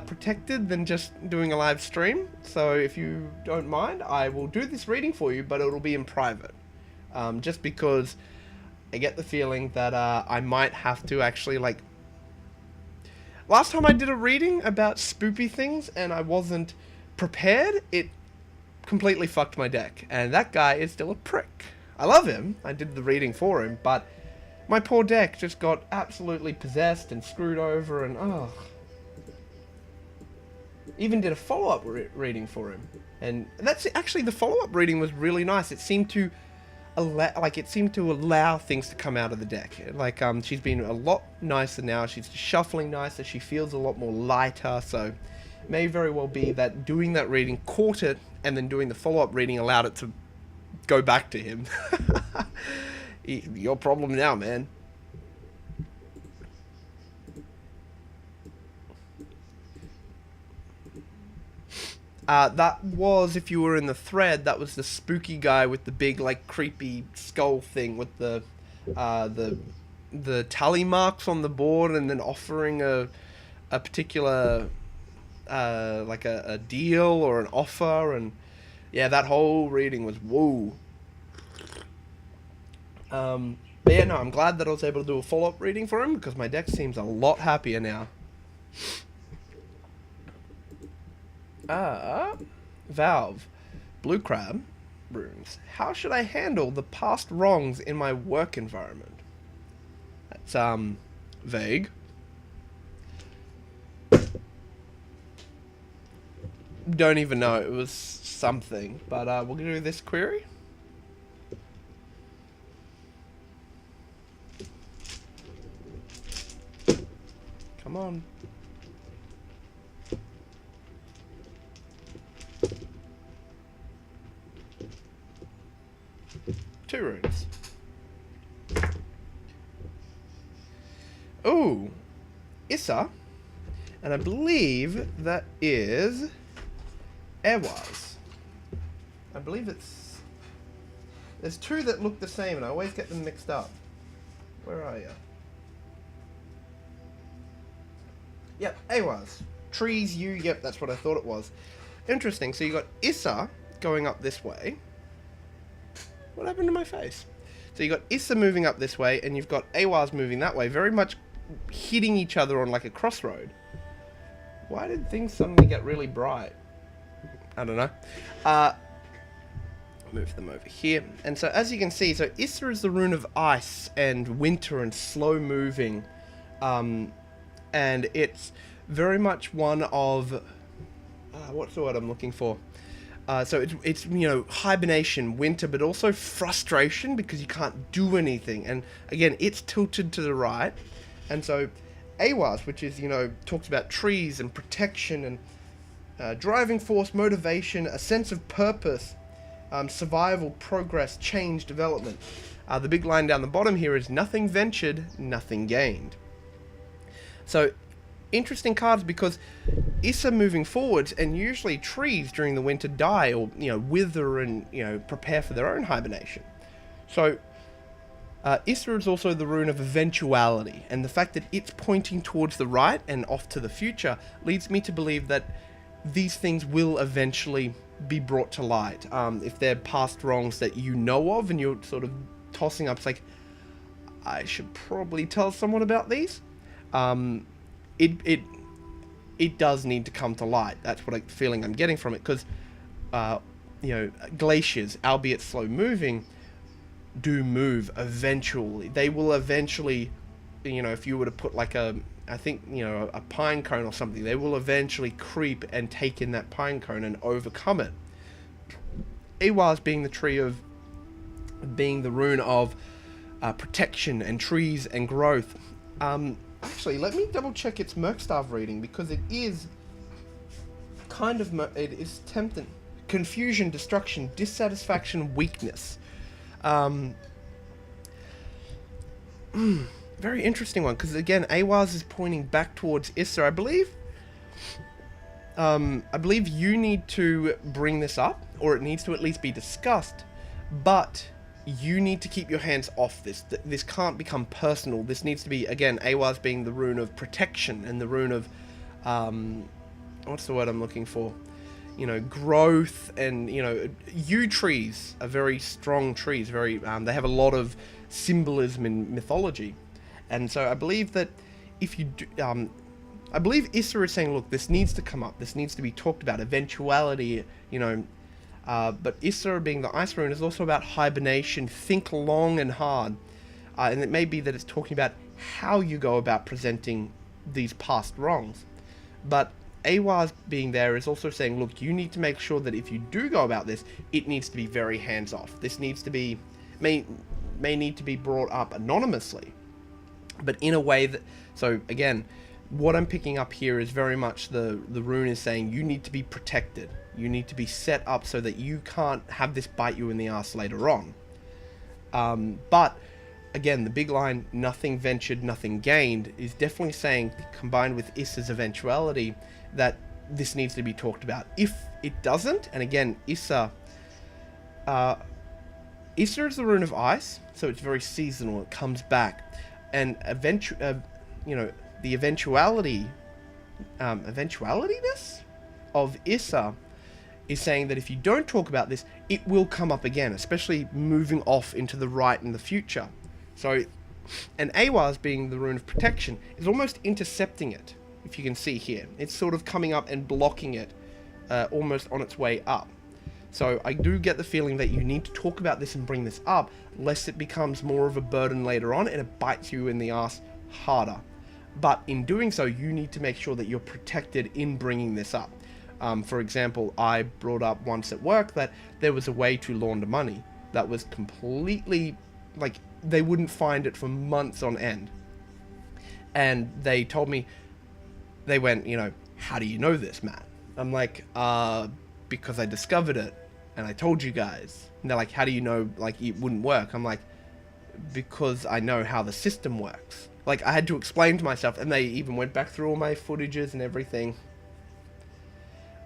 protected than just doing a live stream. So if you don't mind, I will do this reading for you, but it'll be in private. Just because I get the feeling that I might have to actually, like, last time I did a reading about spoopy things and I wasn't prepared, it completely fucked my deck, and that guy is still a prick. I love him, I did the reading for him, but my poor deck just got absolutely possessed and screwed over, and even did a follow-up reading for him, and that's actually, the follow-up reading was really nice. It seemed to allow things to come out of the deck. Like, she's been a lot nicer now. She's shuffling nicer. She feels a lot more lighter. So, it may very well be that doing that reading caught it, and then doing the follow-up reading allowed it to go back to him. Your problem now, man. That was, if you were in the thread, that was the spooky guy with the big, like, creepy skull thing with the tally marks on the board, and then offering a particular, like a deal or an offer, and yeah, that whole reading was woo. But yeah, no, I'm glad that I was able to do a follow-up reading for him, because my deck seems a lot happier now. Valve. Blue Crab. Runes. How should I handle the past wrongs in my work environment? That's, vague. Don't even know. It was something. But, we'll do this query. Come on. Two runes. Ooh, Issa, and I believe that is Airwise. I believe it's... There's two that look the same, and I always get them mixed up. Where are you? Yep, Airwise. Trees, you, yep, that's what I thought it was. Interesting, so you got Issa going up this way. What happened to my face? So you got Issa moving up this way, and you've got Awaz moving that way, very much hitting each other on like a crossroad. Why did things suddenly get really bright? I don't know. Move them over here. And so as you can see, so Issa is the rune of ice and winter and slow moving. And it's very much one of... what's the word I'm looking for? So it's you know, hibernation, winter, but also frustration because you can't do anything. And again, it's tilted to the right. And so Awaz, which is, you know, talks about trees and protection and driving force, motivation, a sense of purpose, survival, progress, change, development. The big line down the bottom here is nothing ventured, nothing gained. So interesting cards because Issa moving forwards, and usually trees during the winter die or, wither and, prepare for their own hibernation. So, Issa is also the rune of eventuality, and the fact that it's pointing towards the right and off to the future leads me to believe that these things will eventually be brought to light. If they're past wrongs that you know of and you're sort of tossing up, it's like, I should probably tell someone about these. It does need to come to light. That's what feeling I'm getting from it, because glaciers, albeit slow moving, do move eventually. They will eventually, if you were to put like a pine cone or something, they will eventually creep and take in that pine cone and overcome it. Ehwaz being the rune of protection and trees and growth. Actually, let me double check its Merkstav reading, because it is kind of, it is tempting. Confusion, destruction, dissatisfaction, weakness. Very interesting one, because again, Ehwaz is pointing back towards Issa. I believe you need to bring this up, or it needs to at least be discussed, but you need to keep your hands off this. This can't become personal. This needs to be, again, Ehwaz being the rune of protection and the rune of, what's the word I'm looking for? Growth, and, yew trees are very strong trees, very, they have a lot of symbolism in mythology. And so I believe that if you do, I believe Issa is saying, look, this needs to come up, this needs to be talked about, eventuality, but Issa being the ice rune is also about hibernation, think long and hard, and it may be that it's talking about how you go about presenting these past wrongs. But Ehwaz being there is also saying, look, you need to make sure that if you do go about this, it needs to be very hands-off. This needs to be, may need to be brought up anonymously, but in a way that, so again, what I'm picking up here is very much the rune is saying you need to be protected. You need to be set up so that you can't have this bite you in the ass later on. But again, the big line, nothing ventured, nothing gained, is definitely saying, combined with Issa's eventuality, that this needs to be talked about. If it doesn't, and again, Issa is the rune of ice, so it's very seasonal, it comes back, and the eventualityness of Issa is saying that if you don't talk about this, it will come up again, especially moving off into the right in the future. So, and Ehwaz being the rune of protection is almost intercepting it, if you can see here. It's sort of coming up and blocking it, almost on its way up. So I do get the feeling that you need to talk about this and bring this up, lest it becomes more of a burden later on and it bites you in the ass harder. But in doing so, you need to make sure that you're protected in bringing this up. For example, I brought up once at work that there was a way to launder money that was completely, like, they wouldn't find it for months on end. And they told me, they went, how do you know this, Matt? I'm like, because I discovered it and I told you guys. And they're like, how do you know, like, it wouldn't work? I'm like, because I know how the system works. Like, I had to explain to myself, and they even went back through all my footages and everything.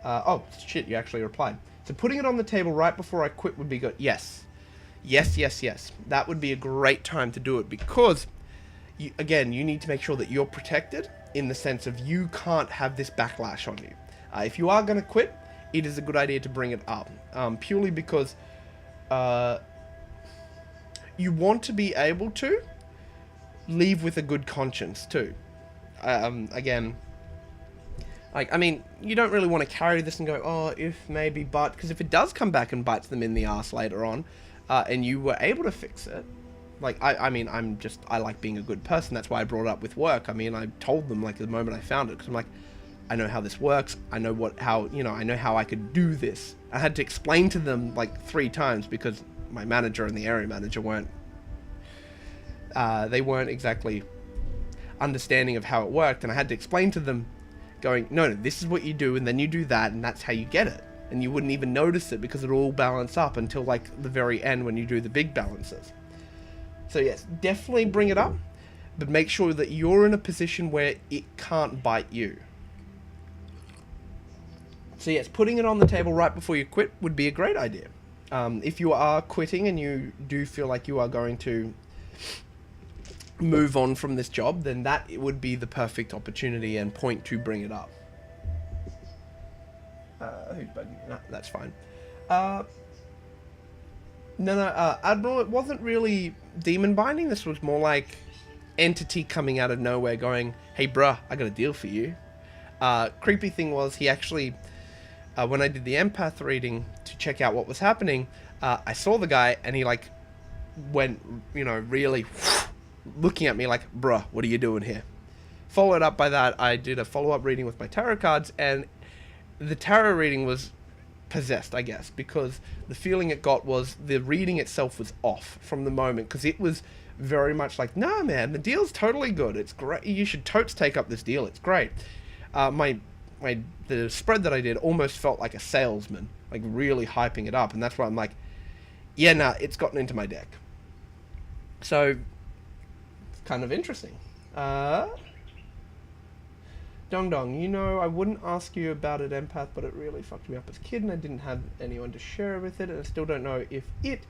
Oh, shit, you actually replied. So putting it on the table right before I quit would be good. Yes. Yes, yes, yes. That would be a great time to do it, because, you need to make sure that you're protected in the sense of you can't have this backlash on you. If you are going to quit, it is a good idea to bring it up. Purely because you want to be able to leave with a good conscience too. Again, like, I mean, you don't really want to carry this and go, oh, if, maybe, but, because if it does come back and bites them in the ass later on, and you were able to fix it, like, I mean, I like being a good person. That's why I brought it up with work. I mean, I told them, like, the moment I found it, because I'm like, I know how this works. I know I know how I could do this. I had to explain to them, like, 3 times, because my manager and the area manager weren't exactly understanding of how it worked, and I had to explain to them, going, no, this is what you do, and then you do that, and that's how you get it. And you wouldn't even notice it, because it'll all balance up until, like, the very end when you do the big balances. So yes, definitely bring it up. but make sure that you're in a position where it can't bite you. So yes, putting it on the table right before you quit would be a great idea. If you are quitting and you do feel like you are going to move on from this job, then that would be the perfect opportunity and point to bring it up. Who's bugging? No, that's fine. Admiral, it wasn't really demon binding. This was more like entity coming out of nowhere going, hey bruh, I got a deal for you. Creepy thing was, he actually, when I did the empath reading to check out what was happening, I saw the guy and he like went, really looking at me like, bruh, what are you doing here? Followed up by that, I did a follow-up reading with my tarot cards, and the tarot reading was possessed, I guess, because the feeling it got was the reading itself was off from the moment, because it was very much like, nah man, the deal's totally good, it's great, you should totes take up this deal, it's great. The spread that I did almost felt like a salesman, like really hyping it up, and that's why I'm like, yeah, nah, it's gotten into my deck. So it's kind of interesting. DongDong, I wouldn't ask you about it, empath, but it really fucked me up as a kid, and I didn't have anyone to share with it, and I still don't know if it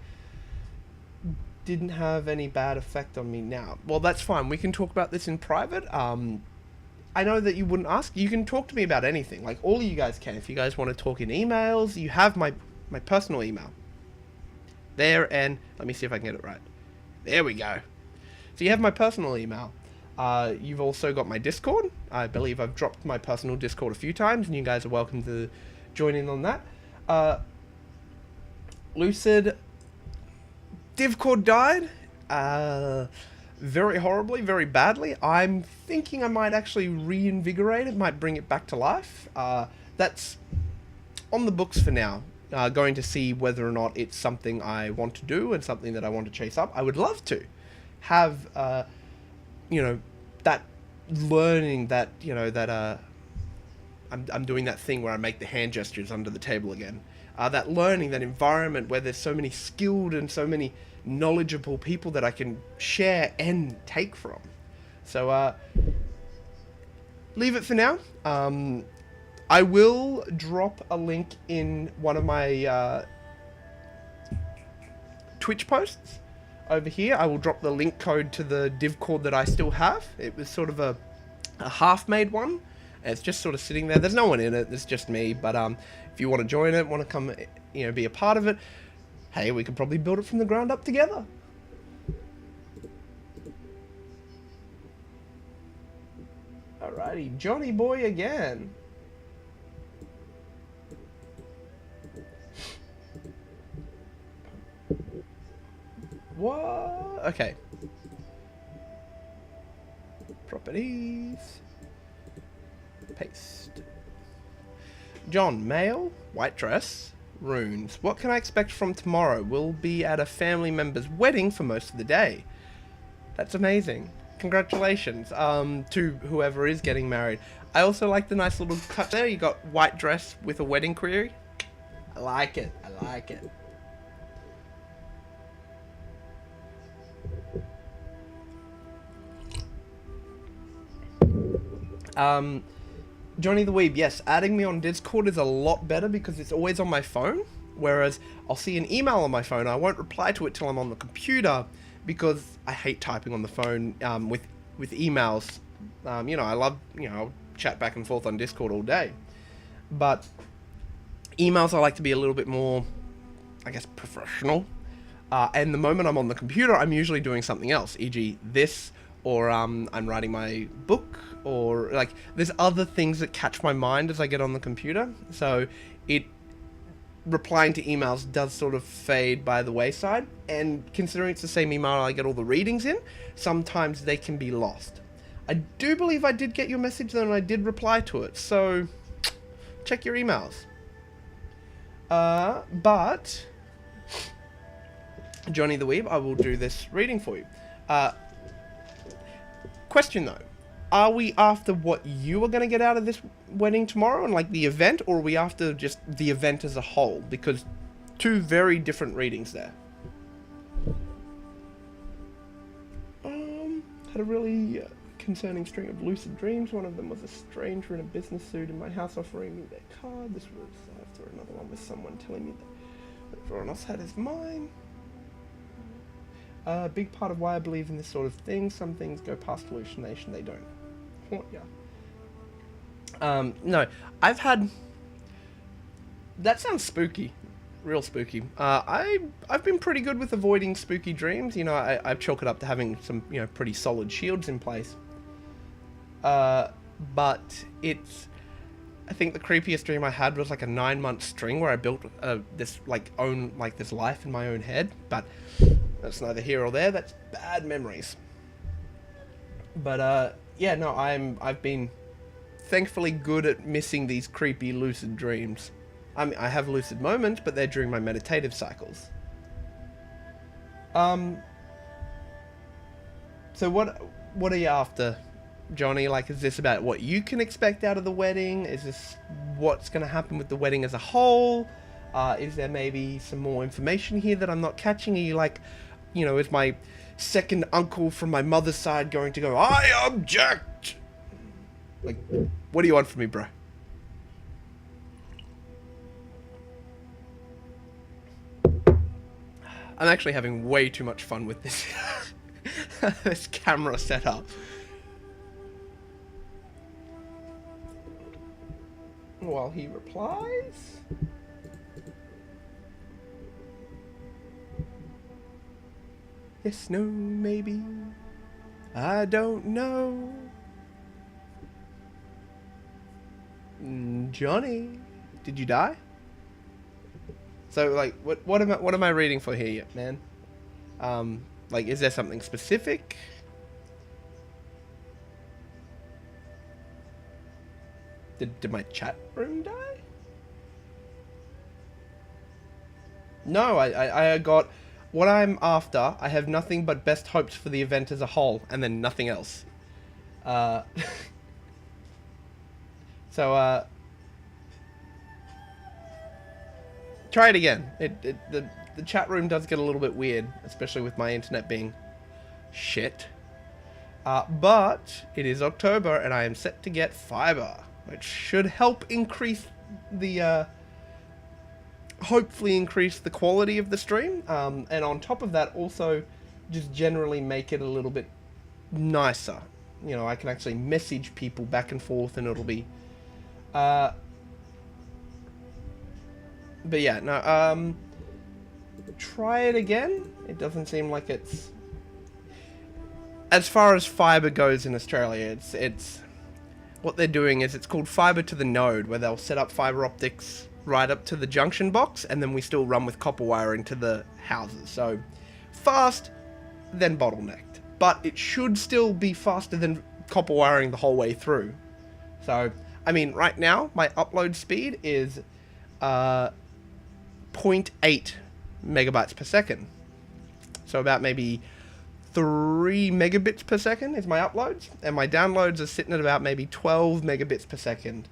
didn't have any bad effect on me now. Well, that's fine. We can talk about this in private. I know that you wouldn't ask. You can talk to me about anything. Like, all of you guys can. If you guys want to talk in emails, you have my personal email. There, and let me see if I can get it right. There we go. So you have my personal email. You've also got my Discord. I believe I've dropped my personal Discord a few times, and you guys are welcome to join in on that. Lucid, Divcord died. Very horribly, very badly. I'm thinking I might actually reinvigorate it, might bring it back to life. That's on the books for now. Going to see whether or not it's something I want to do and something that I want to chase up. I would love to have, that learning that, I'm doing that thing where I make the hand gestures under the table again. That learning, that environment where there's so many skilled and so many knowledgeable people that I can share and take from. So, leave it for now. I will drop a link in one of my Twitch posts over here. I will drop the link code to the Divcord that I still have. It was sort of a half-made one. And it's just sort of sitting there. There's no one in it. It's just me. But if you want to join it, want to come, be a part of it, hey, we could probably build it from the ground up together. Alrighty, Johnny boy again. What? Okay. Properties. Paste. John, male, white dress, runes. What can I expect from tomorrow? We'll be at a family member's wedding for most of the day. That's amazing. Congratulations to whoever is getting married. I also like the nice little cut there. You got white dress with a wedding query. I like it. I like it. Johnny the Weeb, yes, adding me on Discord is a lot better because it's always on my phone, whereas I'll see an email on my phone, I won't reply to it till I'm on the computer because I hate typing on the phone with emails. I love, I'll chat back and forth on Discord all day, but emails I like to be a little bit more, I guess, professional, and the moment I'm on the computer, I'm usually doing something else, e.g. this, or I'm writing my book, or like there's other things that catch my mind as I get on the computer. So replying to emails does sort of fade by the wayside, and considering it's the same email I get all the readings in, sometimes they can be lost. I do believe I did get your message though, and I did reply to it, so check your emails. But Johnny the Weeb, I will do this reading for you. Question though, are we after what you are going to get out of this wedding tomorrow and like the event, or are we after just the event as a whole? Because two very different readings there. had a really concerning string of lucid dreams. One of them was a stranger in a business suit in my house offering me their card. This was after another one with someone telling me that everyone else had is mine. A big part of why I believe in this sort of thing. Some things go past hallucination, they don't haunt ya. No, I've had... That sounds spooky. Real spooky. I've been pretty good with avoiding spooky dreams. You know, I chalk it up to having some, you know, pretty solid shields in place. But it's... I think the creepiest dream I had was like a 9-month string where I built this this life in my own head. But that's neither here or there. That's bad memories. But yeah, no, I've been thankfully good at missing these creepy lucid dreams. I mean, I have lucid moments, but they're during my meditative cycles. So what are you after, Johnny? Like, is this about what you can expect out of the wedding? Is this what's going to happen with the wedding as a whole? Is there maybe some more information here that I'm not catching? Are you like, you know, is my second uncle from my mother's side going to go, I object? Like, what do you want from me, bro? I'm actually having way too much fun with this this camera setup. While he replies... Yes, no, maybe. I don't know. Johnny, did you die? So, like, what am I reading for here, man? Like, is there something specific? Did my chat room die? No, I got what I'm after. I have nothing but best hopes for the event as a whole, and then nothing else. So, try it again. The chat room does get a little bit weird, especially with my internet being shit. But it is October, and I am set to get fiber, which should help increase the, hopefully increase the quality of the stream. And on top of that, also just generally make it a little bit nicer. You know, I can actually message people back and forth, and it'll be... But yeah, no, try it again. It doesn't seem like it's... As far as fiber goes in Australia, it's... What they're doing is it's called fiber to the node, where they'll set up fiber optics right up to the junction box, and then we still run with copper wiring to the houses. So, fast, then bottlenecked. But it should still be faster than copper wiring the whole way through. So, I mean, right now, my upload speed is... 0.8 megabytes per second. So about maybe 3 megabits per second is my uploads, and my downloads are sitting at about maybe 12 megabits per second.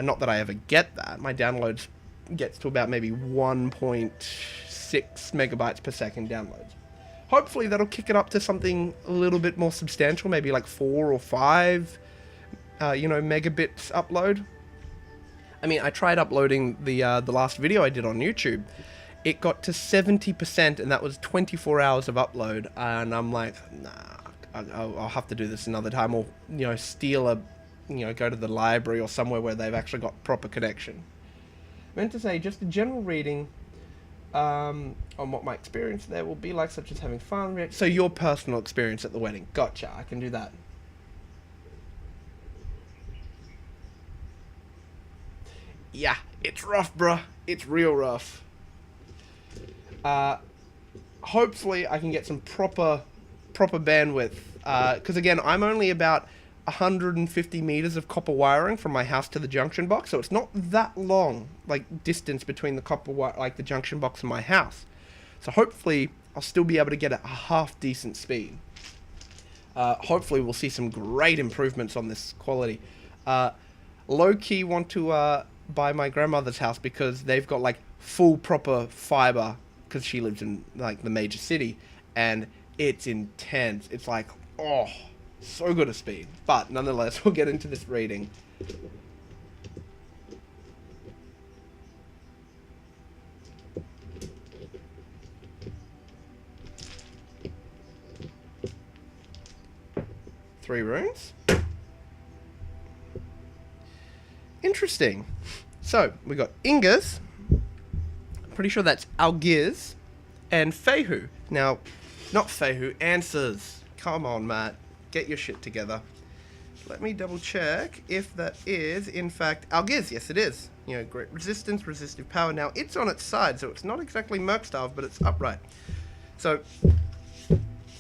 Not that I ever get that. My downloads gets to about maybe 1.6 megabytes per second downloads. Hopefully that'll kick it up to something a little bit more substantial, maybe like 4 or 5 you know, megabits upload. I mean, I tried uploading the last video I did on YouTube. It got to 70%, and that was 24 hours of upload. And I'm like, nah, I'll have to do this another time, or, you know, steal a, you know, go to the library or somewhere where they've actually got proper connection. I meant to say, just a general reading on what my experience there will be like, such as having fun. So your personal experience at the wedding. Gotcha, I can do that. Yeah, it's rough, bruh. It's real rough. Hopefully I can get some proper bandwidth. Because again, I'm only about 150 meters of copper wiring from my house to the junction box, so it's not that long, like, distance between the copper wire, like the junction box and my house. So hopefully I'll still be able to get a half decent speed. Hopefully we'll see some great improvements on this quality. Low-key want to buy my grandmother's house because they've got like full proper fiber, because she lives in like the major city, and it's intense. It's like, oh, So good at speed. But nonetheless, we'll get into this reading. Three runes. Interesting. So, we got Ingas. I'm pretty sure that's Algiz. And Fehu. Now, not Fehu, Answers. Come on, Matt. Get your shit together. Let me double check if that is, in fact, Algiz. Yes, it is. You know, great resistance, resistive power. Now, it's on its side, so it's not exactly Merkstarve, but it's upright. So,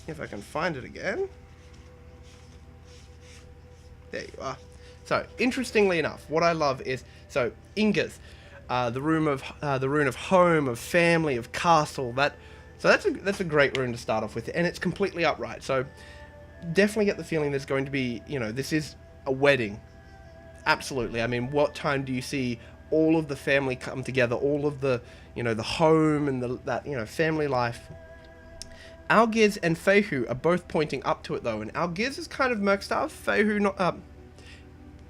if I can find it again. There you are. So, interestingly enough, what I love is, so, Ingas, the rune of home, of family, of castle, that's a great rune to start off with, and it's completely upright, so definitely get the feeling there's going to be, you know, this is a wedding. Absolutely. I mean, what time do you see all of the family come together, all of the, you know, the home and that, you know, family life. Algiz and Fehu are both pointing up to it, though, and Algiz is kind of Merkstarve, Fehu not,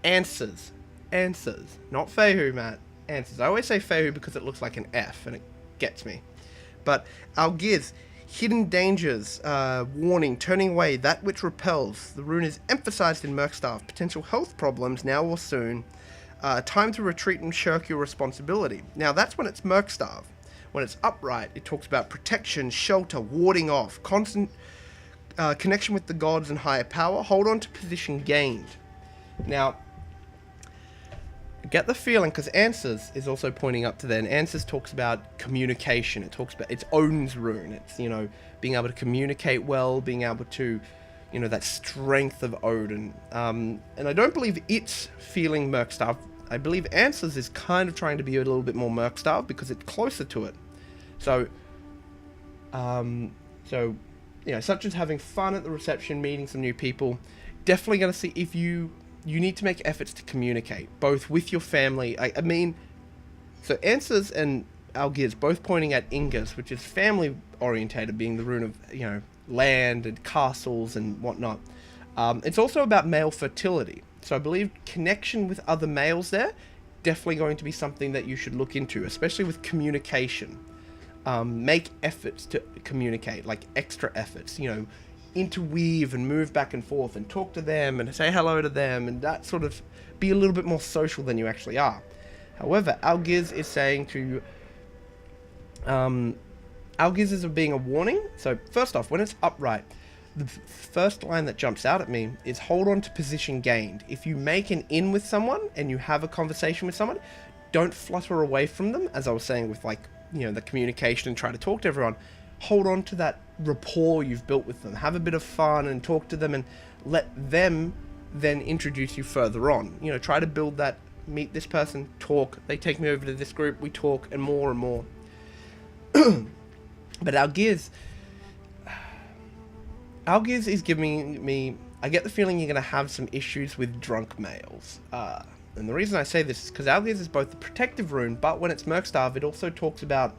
Answers, not Fehu, Matt, Answers. I always say Fehu because it looks like an F, and it gets me. But Algiz, hidden dangers, warning, turning away, that which repels. The rune is emphasized in Merkstarve, potential health problems, now or soon, time to retreat and shirk your responsibility. Now, that's when it's Merkstarve. When it's upright, it talks about protection, shelter, warding off, constant connection with the gods and higher power, hold on to position gained. Now, get the feeling, because Answers is also pointing up to there, and Answers talks about communication. It talks about its Odin's rune. It's, you know, being able to communicate well, being able to, you know, that strength of Odin. And I don't believe it's feeling Merkstarve. I believe Answers is kind of trying to be a little bit more Merkstarve because it's closer to it. So, you know, such as having fun at the reception, meeting some new people. Definitely going to see if you need to make efforts to communicate, both with your family. I mean, so Answers and Algiz both pointing at Ingas, which is family orientated, being the rune of, you know, land and castles and whatnot. It's also about male fertility. So I believe connection with other males there, definitely going to be something that you should look into, especially with communication. Make efforts to communicate, like extra efforts, you know, interweave and move back and forth and talk to them and say hello to them, and that sort of be a little bit more social than you actually are. However, Algiz is saying to, Algiz is being a warning. So first off, when it's upright, the first line that jumps out at me is hold on to position gained. If you make an in with someone and you have a conversation with someone, don't flutter away from them, as I was saying with, like, you know, the communication and try to talk to everyone. Hold on to that rapport you've built with them. Have a bit of fun and talk to them and let them then introduce you further on. You know, try to build that, meet this person, talk, they take me over to this group, we talk, and more and more. But Algiz is giving me, I get the feeling you're going to have some issues with drunk males. And the reason I say this is because Algiz is both the protective rune, but when it's Merkstarve, it also talks about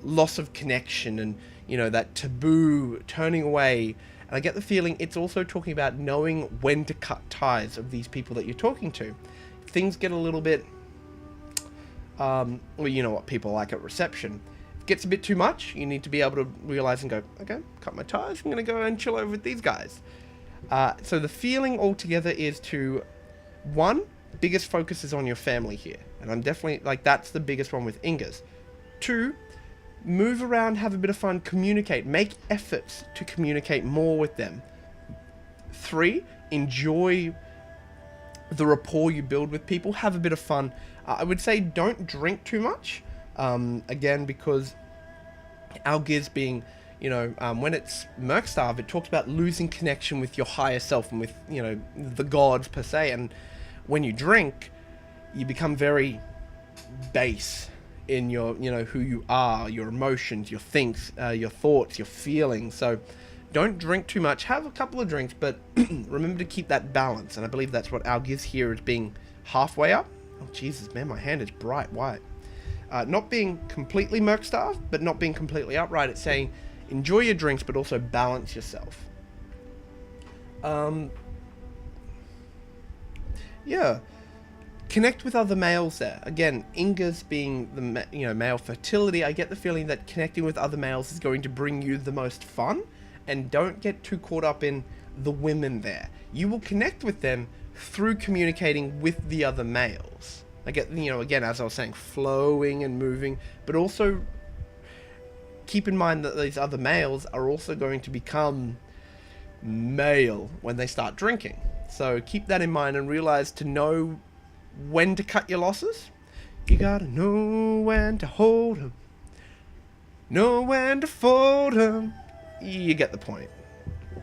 loss of connection and, you know, that taboo, turning away. And I get the feeling it's also talking about knowing when to cut ties of these people that you're talking to. If things get a little bit, well, you know what people like at reception. If it gets a bit too much, you need to be able to realize and go, okay, cut my ties, I'm going to go and chill over with these guys. So the feeling altogether is to, one, biggest focus is on your family here. And I'm definitely, like, that's the biggest one with Ingas. 2, move around, have a bit of fun, communicate, make efforts to communicate more with them. 3, enjoy the rapport you build with people, have a bit of fun. I would say don't drink too much, again, because Algiz being, you know, when it's Merkstarve, it talks about losing connection with your higher self and with, you know, the gods per se, and when you drink, you become very base in your, you know, who you are, your emotions, your your thoughts, your feelings. So don't drink too much. Have a couple of drinks, but remember to keep that balance. And I believe that's what Algiz here is being halfway up. Oh, Jesus, man, my hand is bright white. Not being completely Merkstarve, but not being completely upright. It's saying enjoy your drinks, but also balance yourself. Yeah. Connect with other males there. Again, Inga's being the male fertility. I get the feeling that connecting with other males is going to bring you the most fun, and don't get too caught up in the women there. You will connect with them through communicating with the other males. I get, again, as I was saying, flowing and moving, but also keep in mind that these other males are also going to become male when they start drinking. So keep that in mind and realize to know when to cut your losses. You gotta know when to hold 'em, know when to fold 'em. You get the point.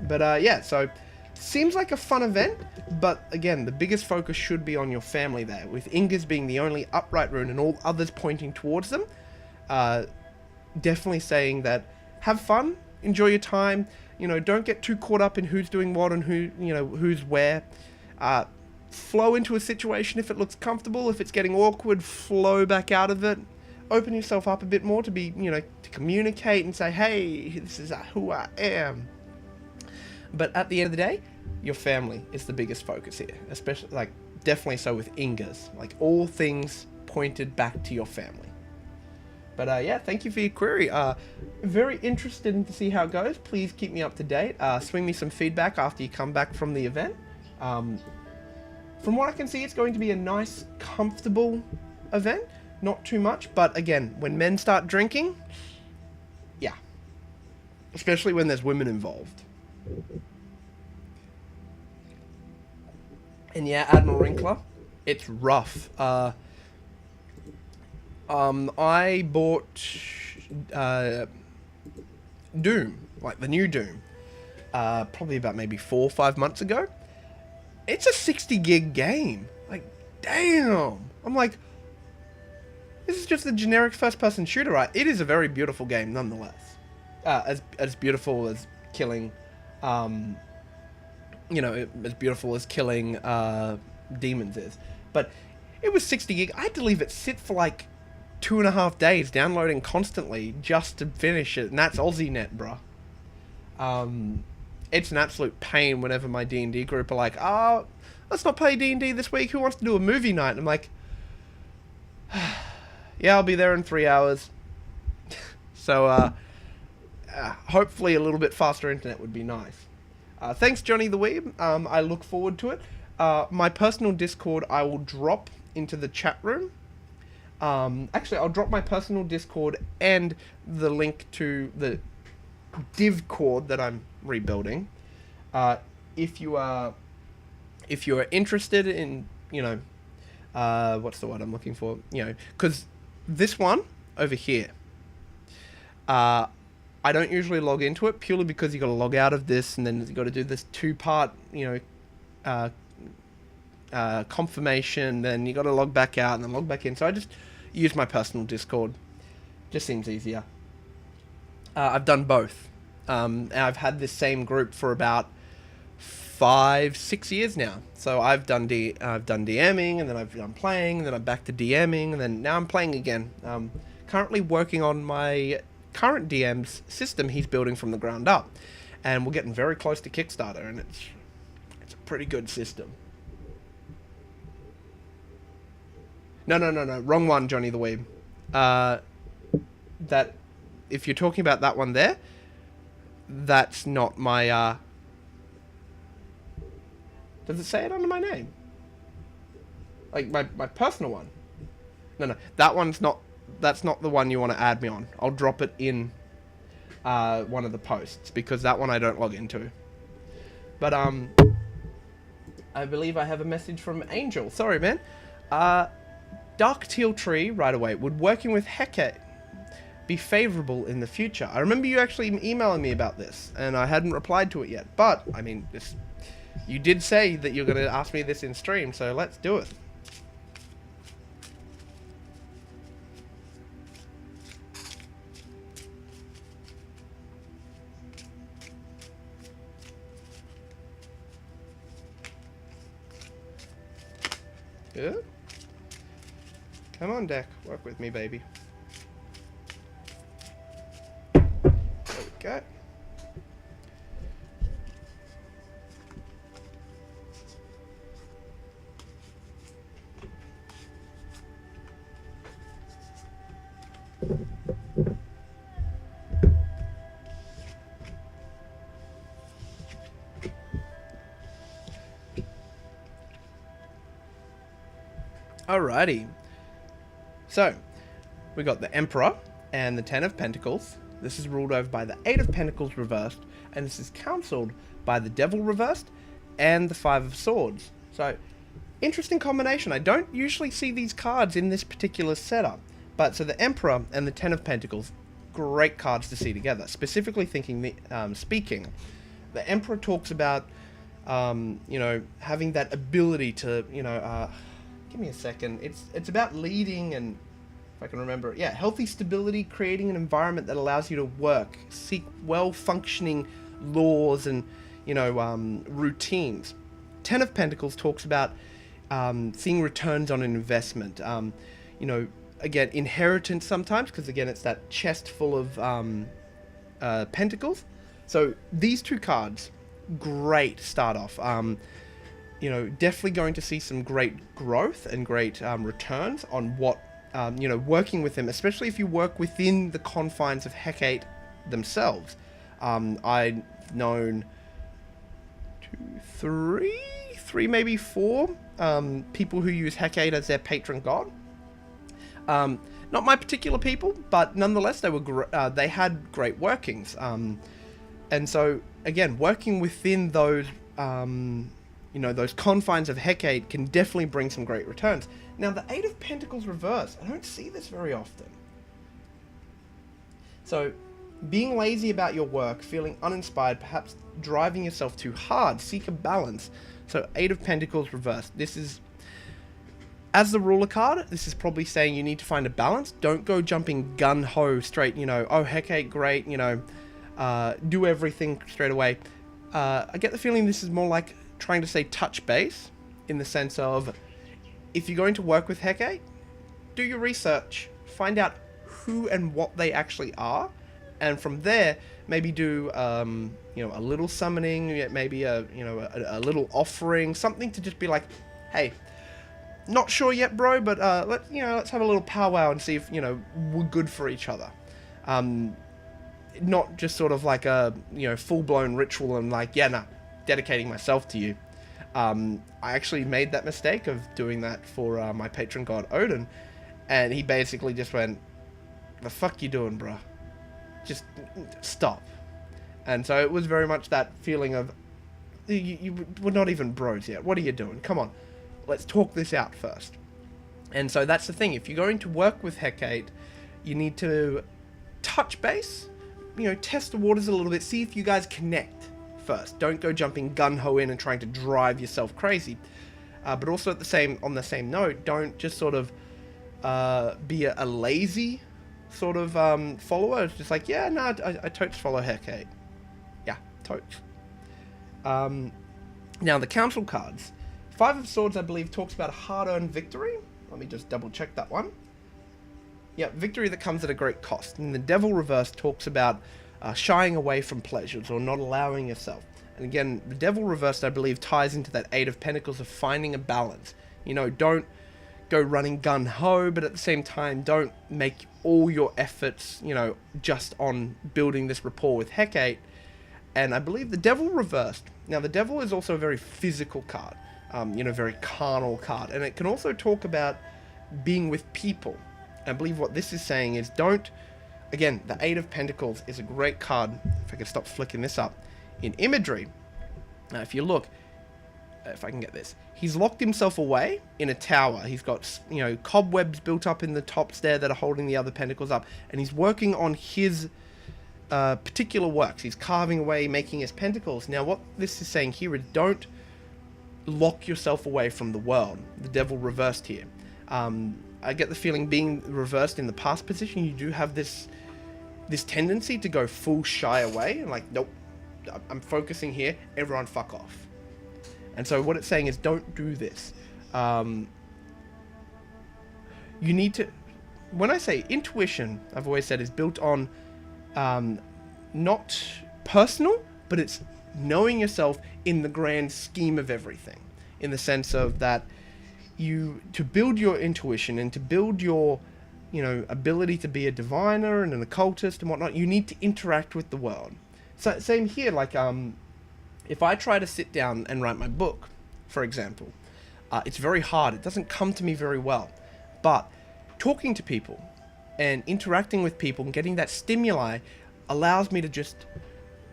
But yeah, so seems like a fun event, but again, the biggest focus should be on your family there, with Inga's being the only upright rune and all others pointing towards them. Definitely saying that have fun, enjoy your time, don't get too caught up in who's doing what and who's where. Flow into a situation if it looks comfortable. If it's getting awkward, flow back out of it. Open yourself up a bit more to be, to communicate and say, hey, this is who I am. But at the end of the day, your family is the biggest focus here. Especially, definitely so with Inga's. All things pointed back to your family. But yeah, thank you for your query. Very interested to see how it goes. Please keep me up to date. Swing me some feedback after you come back from the event. From what I can see, it's going to be a nice, comfortable event. Not too much, but again, when men start drinking, yeah. Especially when there's women involved. And yeah, Admiral Wrinkler, it's rough. I bought Doom, the new Doom, probably about maybe 4 or 5 months ago. It's a 60 gig game. Damn. I'm this is just a generic first-person shooter, right? It is a very beautiful game, nonetheless. As beautiful as killing, as beautiful as killing demons is. But it was 60 gig. I had to leave it sit for 2.5 days, downloading constantly just to finish it, and that's Aussie net, bruh. It's an absolute pain whenever my D&D group are let's not play D&D this week. Who wants to do a movie night? And I'm yeah, I'll be there in 3 hours. So, hopefully a little bit faster internet would be nice. Thanks, Johnny the Weeb. I look forward to it. My personal Discord I will drop into the chat room. Actually, I'll drop my personal Discord and the link to the Divcord that I'm rebuilding. If you are interested in, what's the word I'm looking for? Because this one over here, I don't usually log into it purely because you got to log out of this and then you got to do this 2-part, confirmation. Then you got to log back out and then log back in. So I just use my personal Discord. Just seems easier. I've done both. And I've had this same group for about 5-6 years now. So I've done DMing, and then I've done playing, and then I'm back to DMing, and then now I'm playing again. Currently working on my current DM's system he's building from the ground up, and we're getting very close to Kickstarter, and it's a pretty good system. No, wrong one, Johnny the Weeb. That if you're talking about that one there, that's not my does it say it under my name? My personal one? No, that one's not, that's not the one you want to add me on. I'll drop it in one of the posts, because that one I don't log into. But I believe I have a message from Angel. Sorry, man. Dark Teal Tree, right away. Would working with Hecate be favorable in the future? I remember you actually emailing me about this, and I hadn't replied to it yet. But, I mean, you did say that you're going to ask me this in stream, so let's do it. Good. Come on, Deck. Work with me, baby. There we go. Alrighty. So, we got the Emperor and the Ten of Pentacles. This is ruled over by the Eight of Pentacles reversed, and this is counseled by the Devil reversed and the Five of Swords. So, interesting combination. I don't usually see these cards in this particular setup. But, so the Emperor and the Ten of Pentacles, great cards to see together. Specifically speaking, the Emperor talks about, you know, having that ability to, you know, give me a second. It's about leading and, if I can remember it, yeah, healthy stability, creating an environment that allows you to work, seek well-functioning laws and, you know, routines. Ten of Pentacles talks about seeing returns on an investment. You know, again, inheritance sometimes, because again, it's that chest full of pentacles. So these two cards, great start off. You know, definitely going to see some great growth and great returns on what, you know, working with them, especially if you work within the confines of Hecate themselves. I've known three, maybe four people who use Hecate as their patron god. Not my particular people, but nonetheless, they were they had great workings. And so, again, working within those, you know, those confines of Hecate can definitely bring some great returns. Now, the Eight of Pentacles reversed, I don't see this very often. So, being lazy about your work, feeling uninspired, perhaps driving yourself too hard, seek a balance. So, Eight of Pentacles reversed. This is, as the ruler card, this is probably saying you need to find a balance. Don't go jumping gun-ho straight, you know, oh, Hecate, great, you know, do everything straight away. I get the feeling this is more like trying to say touch base, in the sense of, if you're going to work with Hecate, do your research, find out who and what they actually are, and from there, maybe do, you know, a little summoning, maybe a, you know, a little offering, something to just be like, hey, not sure yet, bro, but let's have a little powwow and see if, you know, we're good for each other. Not just sort of like a, you know, full-blown ritual and like, yeah, nah, dedicating myself to you. I actually made that mistake of doing that for my patron god Odin, and he basically just went, the fuck you doing, bruh? Just stop. And so it was very much that feeling of, we're not even bros yet. What are you doing? Come on, let's talk this out first. And so that's the thing. If you're going to work with Hecate, you need to touch base, you know, test the waters a little bit, see if you guys connect first. Don't go jumping gun-ho in and trying to drive yourself crazy. But also on the same note, don't just sort of be a lazy sort of follower. It's just like, yeah, no, I totes follow Hecate. Yeah, totes. Now the council cards. Five of Swords, I believe, talks about a hard-earned victory. Let me just double-check that one. Yeah, victory that comes at a great cost. And the Devil reverse talks about shying away from pleasures or not allowing yourself. And again, the Devil reversed, I believe, ties into that Eight of Pentacles of finding a balance. You know, don't go running gun-ho, but at the same time, don't make all your efforts, you know, just on building this rapport with Hecate. And I believe the Devil reversed. Now, the Devil is also a very physical card, you know, very carnal card. And it can also talk about being with people. I believe what this is saying is don't, again, the Eight of Pentacles is a great card. If I could stop flicking this up. In imagery, now if you look, if I can get this, he's locked himself away in a tower. He's got, you know, cobwebs built up in the tops there that are holding the other pentacles up. And he's working on his particular works. He's carving away, making his pentacles. Now what this is saying here is don't lock yourself away from the world. The Devil reversed here. I get the feeling being reversed in the past position, you do have this tendency to go full shy away and like, nope, I'm focusing here, everyone fuck off. And so what it's saying is don't do this. You need to, when I say intuition, I've always said is built on not personal, but it's knowing yourself in the grand scheme of everything. In the sense of that to build your intuition and to build your ability to be a diviner and an occultist and whatnot, you need to interact with the world. So same here, like, if I try to sit down and write my book, for example, it's very hard. It doesn't come to me very well. But talking to people and interacting with people and getting that stimuli allows me to just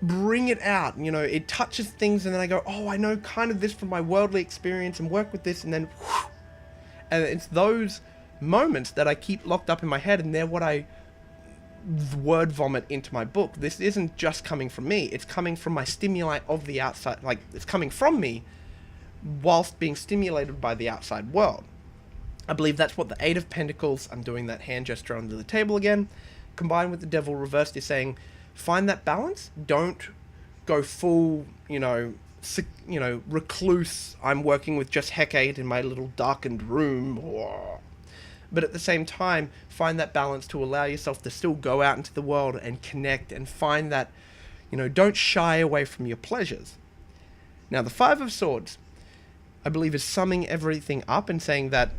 bring it out. It touches things, and then I go, oh, I know kind of this from my worldly experience, and work with this, and then whoosh, and it's those moments that I keep locked up in my head, and they're what I word vomit into my book. This isn't just coming from me, it's coming from my stimuli of the outside. Like, it's coming from me whilst being stimulated by the outside world. I believe that's what the Eight of Pentacles, I'm doing that hand gesture under the table again, combined with the Devil reversed, is saying, find that balance. Don't go full, recluse, I'm working with just Hecate in my little darkened room. But at the same time, find that balance to allow yourself to still go out into the world and connect and find that, don't shy away from your pleasures. Now, the Five of Swords, I believe, is summing everything up and saying that,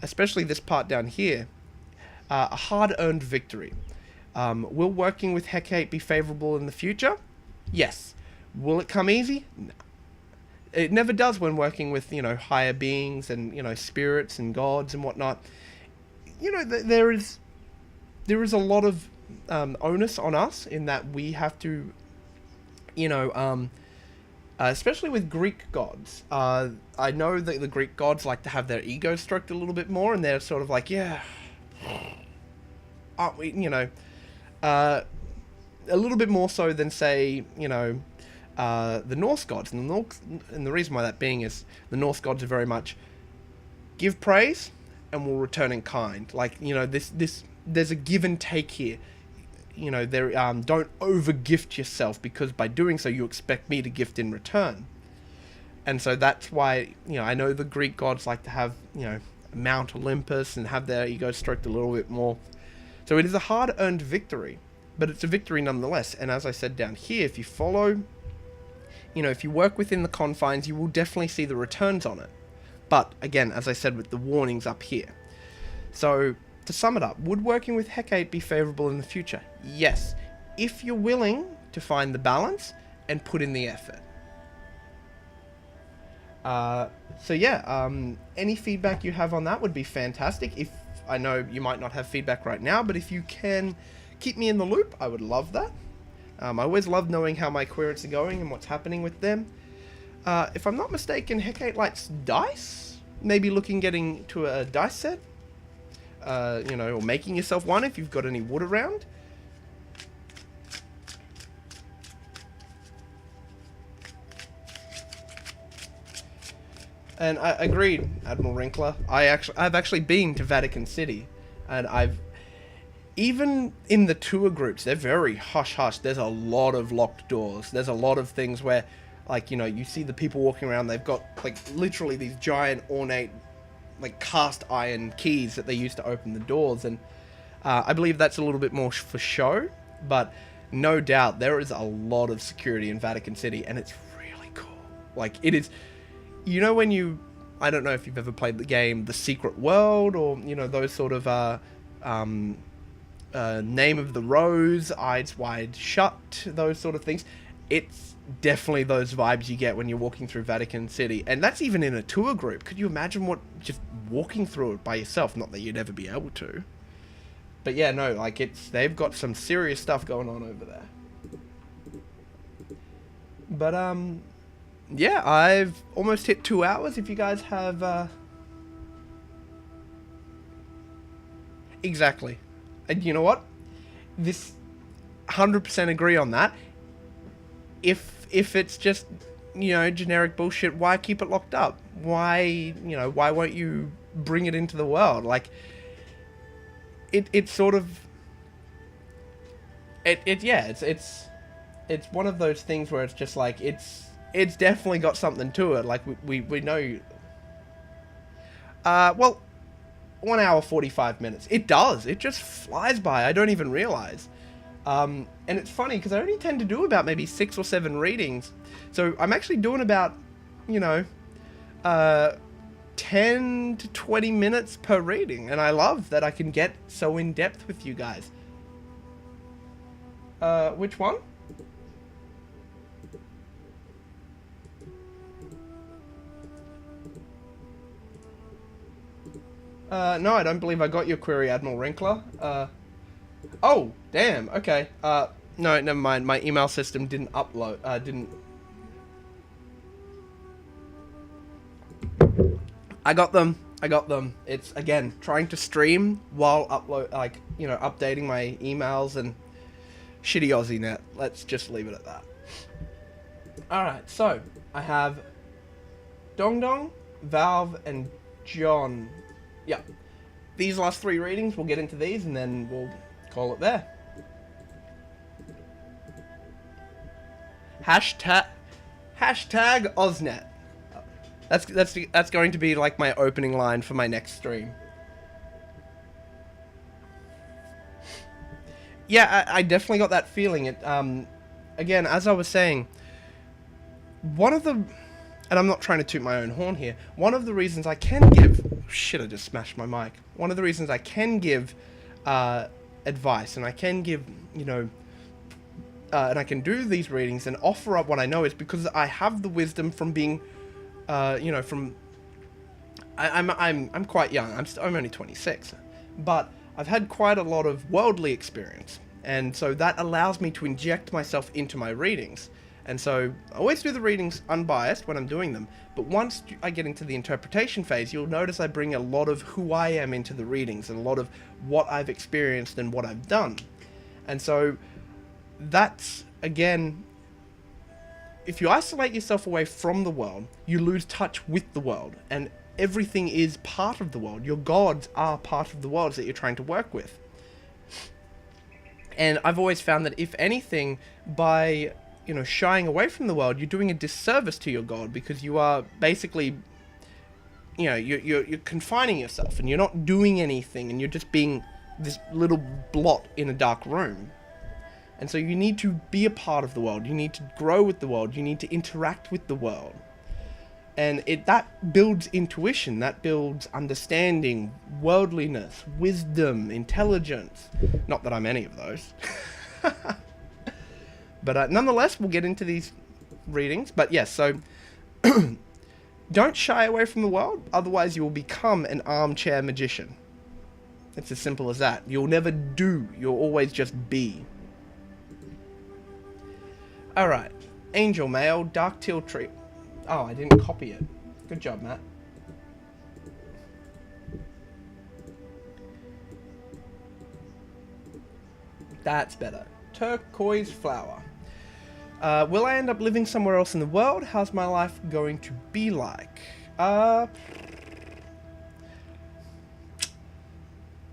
especially this part down here, a hard-earned victory. Will working with Hecate be favorable in the future? Yes. Will it come easy? No. It never does when working with, higher beings and, spirits and gods and whatnot. There is a lot of onus on us in that we have to, especially with Greek gods. I know that the Greek gods like to have their egos stroked a little bit more, and they're sort of like, yeah, aren't we, a little bit more so than, say, the Norse gods. And the reason why that being is the Norse gods are very much give praise and will return in kind. Like, there's a give and take here. Don't over gift yourself, because by doing so you expect me to gift in return. And so that's why, I know the Greek gods like to have, Mount Olympus and have their egos stroked a little bit more. So it is a hard-earned victory, but it's a victory nonetheless. And as I said down here, if you follow, if you work within the confines, you will definitely see the returns on it. But again, as I said, with the warnings up here. So to sum it up, would working with Hecate be favorable in the future? Yes, if you're willing to find the balance and put in the effort. So yeah, any feedback you have on that would be fantastic. If I know you might not have feedback right now, but if you can keep me in the loop, I would love that. I always love knowing how my queries are going and what's happening with them. If I'm not mistaken, Hecate likes dice. Maybe getting to a dice set. Or making yourself one if you've got any wood around. And I agreed, Admiral Wrinkler. I've actually been to Vatican City, and even in the tour groups, they're very hush-hush. There's a lot of locked doors. There's a lot of things where, like, you see the people walking around, they've got, like, literally these giant, ornate, like, cast iron keys that they use to open the doors. And I believe that's a little bit more for show, but no doubt there is a lot of security in Vatican City, and it's really cool. Like, it is... when I don't know if you've ever played the game The Secret World, or, those sort of, Name of the Rose, Eyes Wide Shut, those sort of things. It's definitely those vibes you get when you're walking through Vatican City. And that's even in a tour group. Could you imagine just walking through it by yourself? Not that you'd ever be able to. But yeah, no, like, they've got some serious stuff going on over there. But, yeah, I've almost hit 2 hours. If you guys have, Exactly. And you know what? This 100% agree on that. If it's just, generic bullshit, why keep it locked up? Why won't you bring it into the world? Like, it's sort of... It's one of those things where it's just like, it's definitely got something to it. Like, we know... well, 1 hour, 45 minutes. It does. It just flies by. I don't even realize. And it's funny, because I only tend to do about maybe 6 or 7 readings. So I'm actually doing about, 10 10 to 20 minutes per reading, and I love that I can get so in depth with you guys. Which one? No, I don't believe I got your query, Admiral Wrinkler. Oh, damn, okay. No, never mind, my email system didn't upload, I got them. It's, again, trying to stream while updating my emails and shitty Aussie net. Let's just leave it at that. Alright, so, I have DongDong, Valve, and John. Yeah. These last 3 readings, we'll get into these, and then we'll call it there. Hashtag Oznet. That's going to be like my opening line for my next stream. Yeah, I definitely got that feeling. It again, as I was saying, one of the, and I'm not trying to toot my own horn here, one of the reasons I can give, shit, I just smashed my mic. One of the reasons I can give advice, and I can give, and I can do these readings and offer up what I know, is because I have the wisdom from being, I'm quite young. I'm only 26, but I've had quite a lot of worldly experience, and so that allows me to inject myself into my readings. And so I always do the readings unbiased when I'm doing them, but once I get into the interpretation phase, you'll notice I bring a lot of who I am into the readings, and a lot of what I've experienced and what I've done. And so that's, again, if you isolate yourself away from the world, you lose touch with the world, and everything is part of the world. Your gods are part of the worlds that you're trying to work with. And I've always found that, if anything, by shying away from the world, you're doing a disservice to your god, because you are basically, you're confining yourself, and you're not doing anything, and you're just being this little blot in a dark room. And so you need to be a part of the world. You need to grow with the world. You need to interact with the world. And that builds intuition. That builds understanding, worldliness, wisdom, intelligence. Not that I'm any of those. But nonetheless, we'll get into these readings. But yes, so don't shy away from the world. Otherwise, you will become an armchair magician. It's as simple as that. You'll never do. You'll always just be. Alright, Angel Mail, Dark Teal Tree. Oh, I didn't copy it. Good job, Matt. That's better. Turquoise Flower. Will I end up living somewhere else in the world? How's my life going to be like?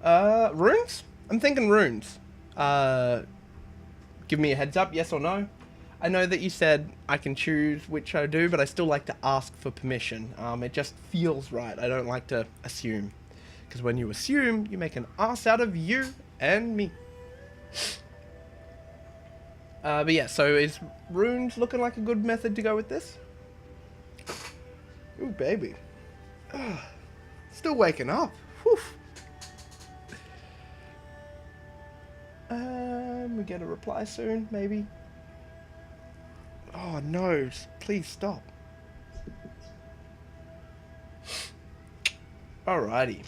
Runes? I'm thinking runes. Give me a heads up, yes or no? I know that you said I can choose which I do, but I still like to ask for permission. It just feels right. I don't like to assume. Because when you assume, you make an ass out of you and me. But yeah, so is runes looking like a good method to go with this? Ooh, baby. Still waking up. Whew. We get a reply soon, maybe. Oh no, please stop. Alrighty.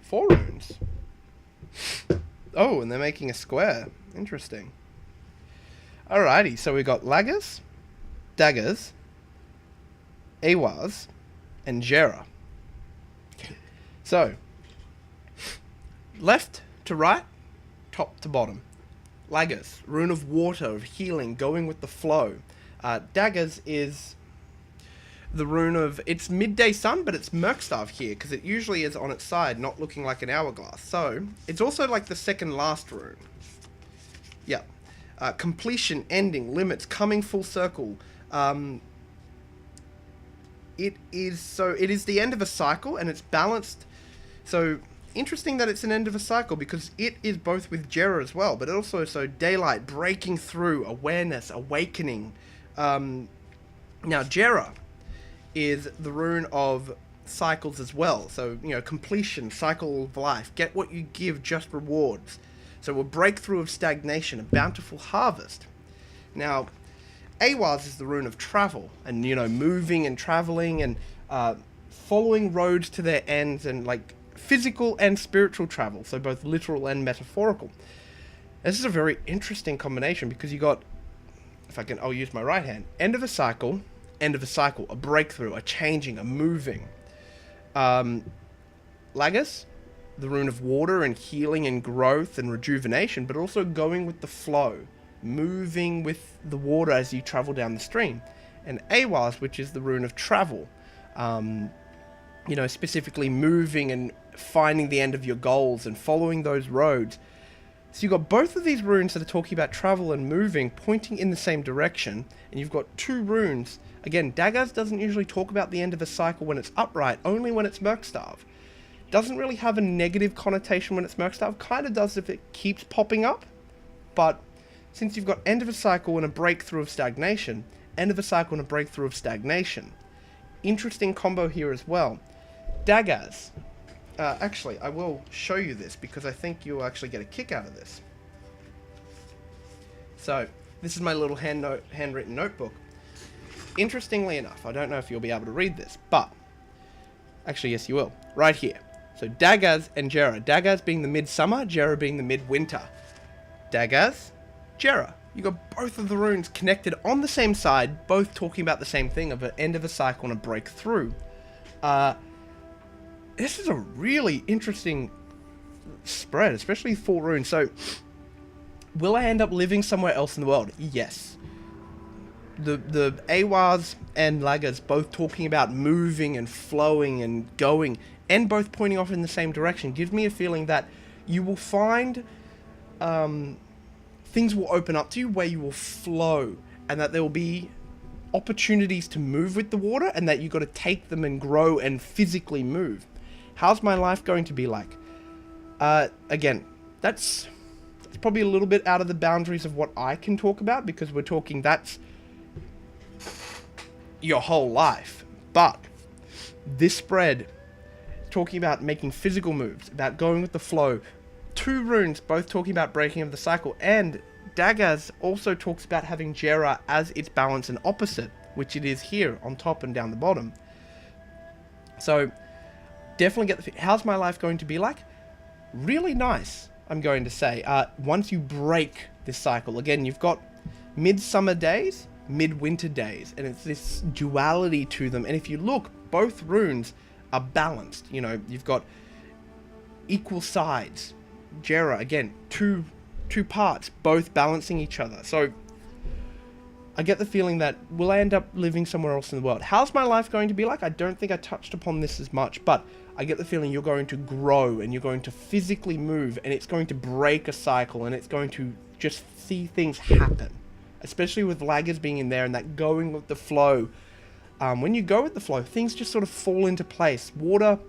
Four runes. Oh, and they're making a square. Interesting. Alrighty, so we got Laggers, Daggers, Awas, and Jera. So, left to right, top to bottom. Laggers, rune of water, of healing, going with the flow. Daggers is the rune of, it's midday sun, but it's Merkstav here, because it usually is on its side, not looking like an hourglass. So, it's also like the second last rune. Yeah. Completion, ending, limits, coming full circle. it is the end of a cycle, and it's balanced. So interesting that it's an end of a cycle, because it is both with Jera as well, but also daylight, breaking through, awareness, awakening. Now Jera is the rune of cycles as well. So, completion, cycle of life, get what you give, just rewards. So a breakthrough of stagnation, a bountiful harvest. Now, Awaz is the rune of travel, and, moving and traveling and following roads to their ends, and like physical and spiritual travel, so both literal and metaphorical. This is a very interesting combination, because you got, I'll use my right hand, end of a cycle, a breakthrough, a changing, a moving. Lagos, the rune of water and healing and growth and rejuvenation, but also going with the flow, moving with the water as you travel down the stream. And Awaz, which is the rune of travel, specifically moving and finding the end of your goals and following those roads. So you've got both of these runes that are talking about travel and moving, pointing in the same direction, and you've got two runes. Again, Daggaz doesn't usually talk about the end of a cycle when it's upright, only when it's Murkstav. Doesn't really have a negative connotation when it's Murkstav, kind of does if it keeps popping up, but since you've got end of a cycle and a breakthrough of stagnation, end of a cycle and a breakthrough of stagnation. Interesting combo here as well. Daggaz. Actually, I will show you this, because I think you'll actually get a kick out of this. So, this is my little handwritten notebook. Interestingly enough, I don't know if you'll be able to read this, but actually, yes, you will. Right here. So, Daggaz and Jera. Daggaz being the midsummer, Jera being the midwinter. Daggaz, Jera. You got both of the runes connected on the same side, both talking about the same thing, of an end of a cycle and a breakthrough. This is a really interesting spread, especially 4 runes. So, will I end up living somewhere else in the world? Yes. The Awaz and Lagaz both talking about moving and flowing and going, and both pointing off in the same direction, gives me a feeling that you will find things will open up to you where you will flow, and that there will be opportunities to move with the water, and that you got to take them and grow and physically move. How's my life going to be like? Again, that's probably a little bit out of the boundaries of what I can talk about, because we're talking that's your whole life. But this spread, talking about making physical moves, about going with the flow, 2 runes both talking about breaking of the cycle, and Daggaz also talks about having Jera as its balance and opposite, which it is here on top and down the bottom. So definitely get the how's my life going to be like? Really nice, I'm going to say. Once you break this cycle, again, you've got midsummer days, midwinter days, and it's this duality to them. And if you look, both runes are balanced. You've got equal sides. Jera, again, two parts, both balancing each other. So I get the feeling that, will I end up living somewhere else in the world? How's my life going to be like? I don't think I touched upon this as much, but I get the feeling you're going to grow, and you're going to physically move, and it's going to break a cycle, and it's going to just see things happen. Especially with Lagaz being in there, and that going with the flow. When you go with the flow, things just sort of fall into place. Water,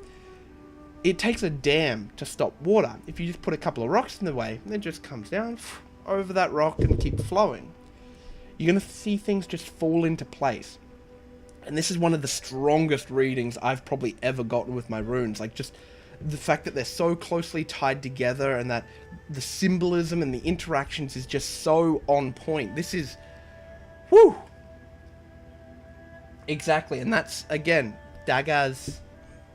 it takes a dam to stop water. If you just put a couple of rocks in the way, it just comes down over that rock and keep flowing. You're going to see things just fall into place. And this is one of the strongest readings I've probably ever gotten with my runes. Like, just the fact that they're so closely tied together, and that the symbolism and the interactions is just so on point. This is, whew! Exactly, and that's, again, Daggaz,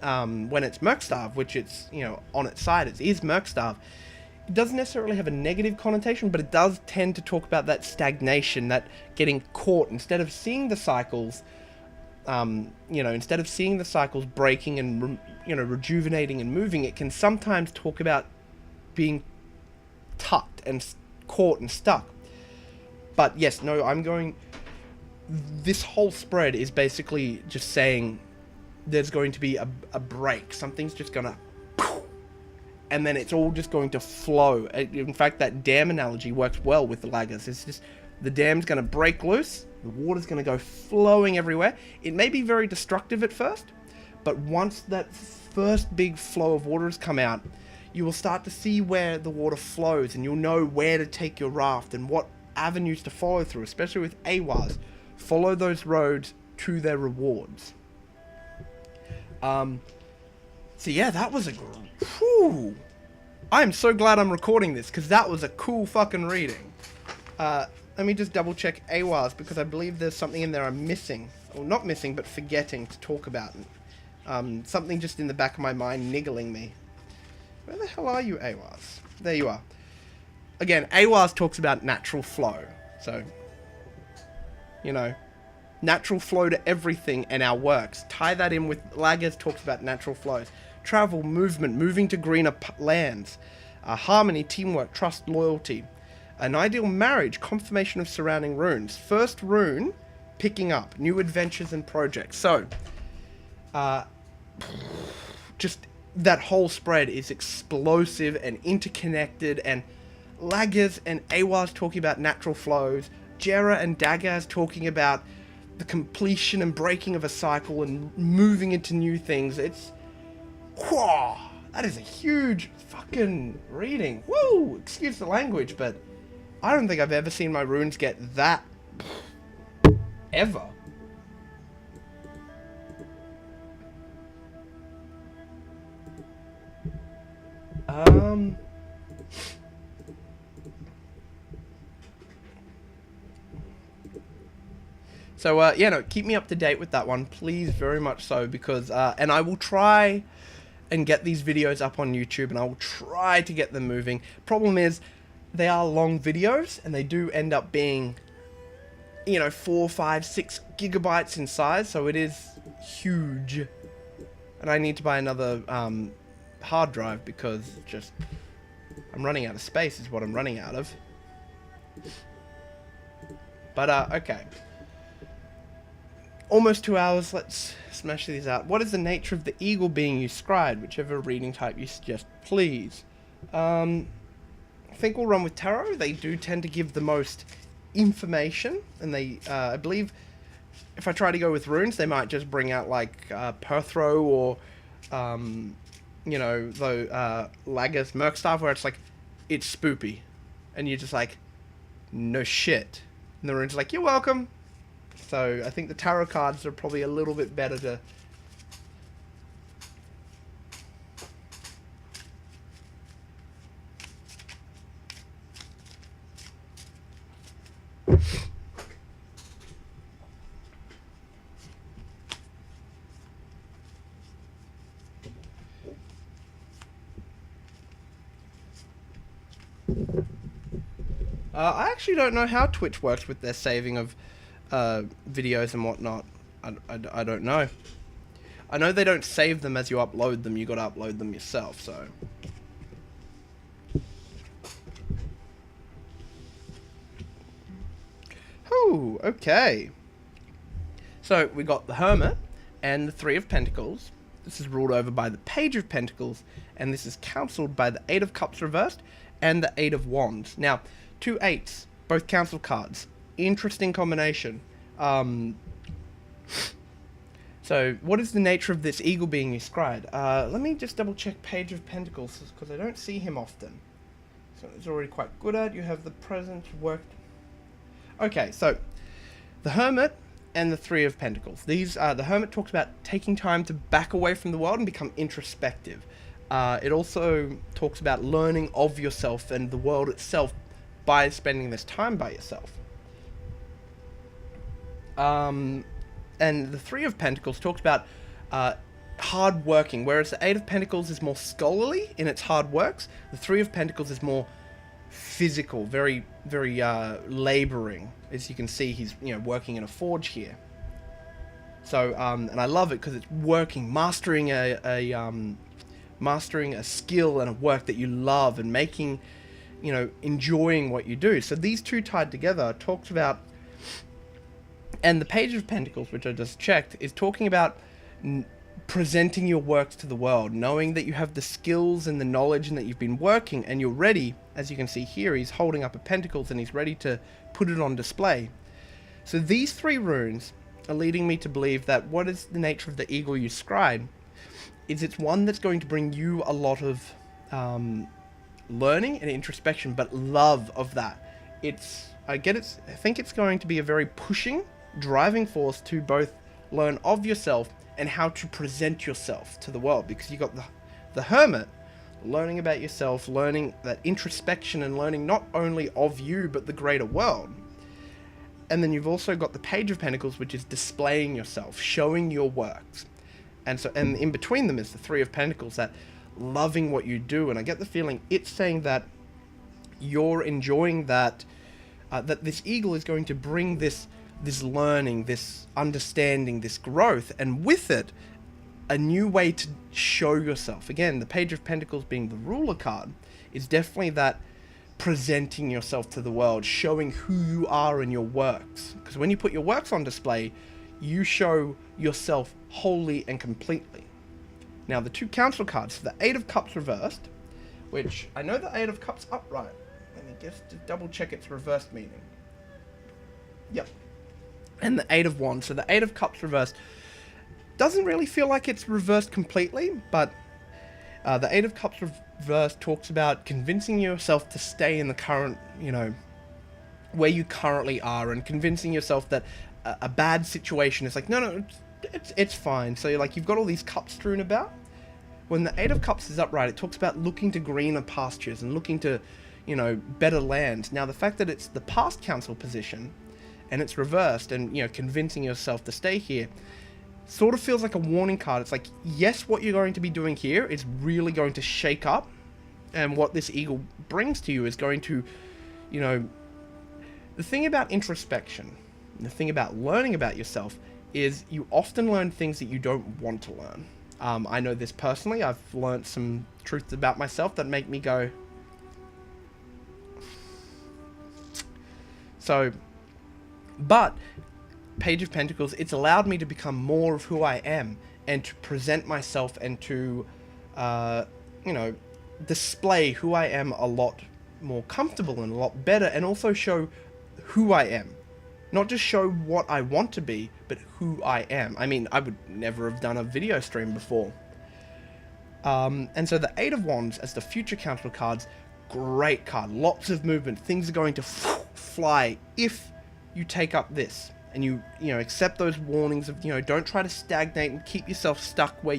when it's Murkstav, which it's, on its side, it is Murkstav. It doesn't necessarily have a negative connotation, but it does tend to talk about that stagnation, that getting caught. Instead of seeing the cycles, instead of seeing the cycles breaking and, rejuvenating and moving, it can sometimes talk about being tucked and caught and stuck. But yes, no, this whole spread is basically just saying there's going to be a break. Something's just gonna, and then it's all just going to flow. In fact, that dam analogy works well with the Lagaz. It's just, the dam's gonna break loose, The water's going to go flowing everywhere. It may be very destructive at first, but once that first big flow of water has come out, you will start to see where the water flows, and you'll know where to take your raft and what avenues to follow through, especially with AWAs. Follow those roads to their rewards. So yeah, that was a... Whew. I'm so glad I'm recording this, because that was a cool fucking reading. Let me just double check AWAs, because I believe there's something in there I'm missing. Or not missing, but forgetting to talk about. Something just in the back of my mind niggling me. Where the hell are you, AWAs? There you are. Again, AWAs talks about natural flow. So, you know, natural flow to everything and our works. Tie that in with Laggers talks about natural flows. Travel, movement, moving to greener lands. Harmony, teamwork, trust, loyalty. An ideal marriage, confirmation of surrounding runes. First rune, picking up. New adventures and projects. So, just that whole spread is explosive and interconnected, and Laggers and AWAs talking about natural flows. Jera and Dagaz talking about the completion and breaking of a cycle and moving into new things. It's... Whoa, that is a huge fucking reading. Woo! Excuse the language, but I don't think I've ever seen my runes get that... ever. So, yeah, no, keep me up to date with that one, please, very much so, because, and I will try and get these videos up on YouTube, and I will try to get them moving. Problem is, they are long videos, and they do end up being, you know, 4, 5, 6 gigabytes in size, so it is huge. And I need to buy another, hard drive, because just, I'm running out of space is what I'm running out of. But, okay. Almost 2 hours, let's smash these out. What is the nature of the eagle being you scried? Whichever reading type you suggest, please. I think we'll run with tarot. They do tend to give the most information, and they, I believe, if I try to go with runes, they might just bring out, like, Perthro or, you know, the, Laggers Merkstaff, where it's like, it's spoopy. And you're just like, no shit. And the rune's like, you're welcome. So I think the tarot cards are probably a little bit better to... I actually don't know how Twitch works with their saving of videos and whatnot. I don't know. I know they don't save them as you upload them. You gotta upload them yourself, so... Ooh, okay. So, we got the Hermit and the Three of Pentacles. This is ruled over by the Page of Pentacles, and this is counselled by the Eight of Cups reversed and the Eight of Wands. Now, 2 8s, both council cards. Interesting combination. So, what is the nature of this eagle being you scried? Let me just double check Page of Pentacles, because I don't see him often. So, it's already quite good at. You have the present worked. Okay, so, the Hermit and the Three of Pentacles. These, the Hermit talks about taking time to back away from the world and become introspective. It also talks about learning of yourself and the world itself by spending this time by yourself. And the Three of Pentacles talks about hard working, whereas the Eight of Pentacles is more scholarly in its hard works. The Three of Pentacles is more physical, very laboring. As you can see, he's, you know, working in a forge here. So, and I love it because it's working, mastering a skill and a work that you love, and making, you know, enjoying what you do. So these two tied together talks about, and the Page of Pentacles, which I just checked, is talking about presenting your works to the world, knowing that you have the skills and the knowledge and that you've been working and you're ready. As you can see here, he's holding up a pentacles and he's ready to put it on display. So these 3 runes are leading me to believe that what is the nature of the eagle you scribe is it's one that's going to bring you a lot of learning and introspection, but love of that. I think it's going to be a very pushing, driving force to both learn of yourself and how to present yourself to the world, because you got the hermit, learning about yourself, learning that introspection and learning not only of you but the greater world. And then you've also got the Page of Pentacles, which is displaying yourself, showing your works. And in between them is the Three of Pentacles, that loving what you do. And I get the feeling it's saying that you're enjoying that, that this eagle is going to bring this learning, this understanding, this growth, and with it, a new way to show yourself. Again, the Page of Pentacles being the ruler card is definitely that presenting yourself to the world, showing who you are in your works. Because when you put your works on display, you show yourself wholly and completely. Now, the 2 council cards, the 8 of Cups reversed, which I know the 8 of Cups upright. Let me just double check its reversed meaning. Yep. And the 8 of Wands. So the 8 of Cups reversed doesn't really feel like it's reversed completely, but the 8 of Cups reversed talks about convincing yourself to stay in the current, where you currently are, and convincing yourself that a bad situation is like, no, it's fine. So you've got all these cups strewn about. When the 8 of Cups is upright, it talks about looking to greener pastures and looking to, better lands. Now, the fact that it's the past council position and it's reversed and, convincing yourself to stay here sort of feels like a warning card. It's like, yes, what you're going to be doing here is really going to shake up, and what this eagle brings to you is going to, the thing about introspection, the thing about learning about yourself is you often learn things that you don't want to learn. I know this personally. I've learned some truths about myself that make me go. So, but Page of Pentacles, it's allowed me to become more of who I am and to present myself and to, display who I am a lot more comfortable and a lot better, and also show who I am. Not just show what I want to be, but who I am. I mean, I would never have done a video stream before. And so the 8 of Wands as the future council cards, great card. Lots of movement. Things are going to fly if you take up this. And you accept those warnings of, don't try to stagnate and keep yourself stuck where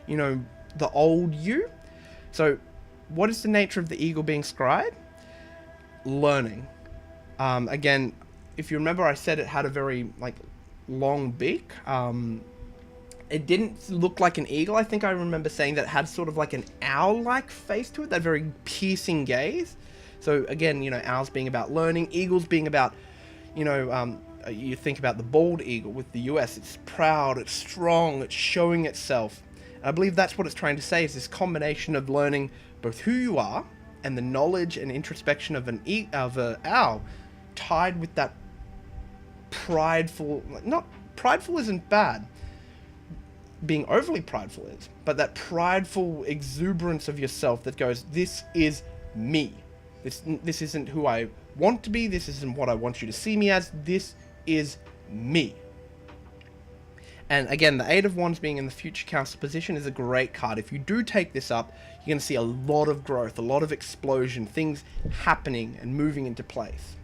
the old you. So what is the nature of the eagle being scribed? Learning. Again, if you remember, I said it had a very long beak. It didn't look like an eagle. I think I remember saying that it had sort of like an owl-like face to it, that very piercing gaze. So again, owls being about learning, eagles being about, you think about the bald eagle with the US. It's proud, it's strong, it's showing itself. And I believe that's what it's trying to say, is this combination of learning both who you are and the knowledge and introspection of an owl, tied with that prideful, not prideful isn't bad, being overly prideful is, but that prideful exuberance of yourself that goes, this is me. This isn't who I want to be. This isn't what I want you to see me as. This is me. And again, the 8 of Wands being in the future council position is a great card. If you do take this up, you're going to see a lot of growth, a lot of explosion, things happening and moving into place.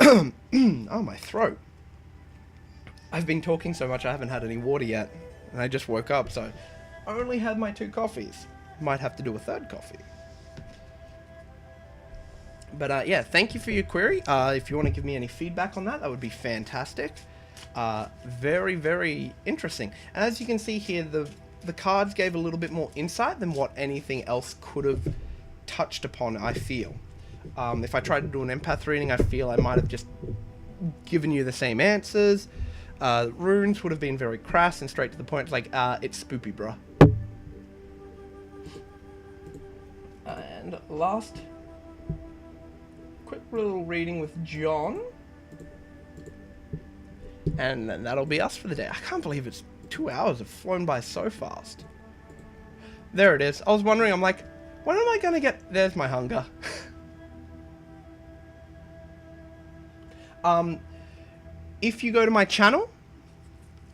Oh, my throat. I've been talking so much I haven't had any water yet. And I just woke up, so I only had my 2 coffees. Might have to do a 3rd coffee. But yeah, thank you for your query. If you want to give me any feedback on that, that would be fantastic. Very, very interesting. And as you can see here, the cards gave a little bit more insight than what anything else could have touched upon, I feel. If I tried to do an empath reading, I feel I might have just given you the same answers. Runes would have been very crass and straight to the point. It's like, it's spoopy, bruh. And last quick little reading with John. And then that'll be us for the day. I can't believe it's 2 hours have flown by so fast. There it is. I was wondering, I'm like, when am I going to get... There's my hunger. if you go to my channel,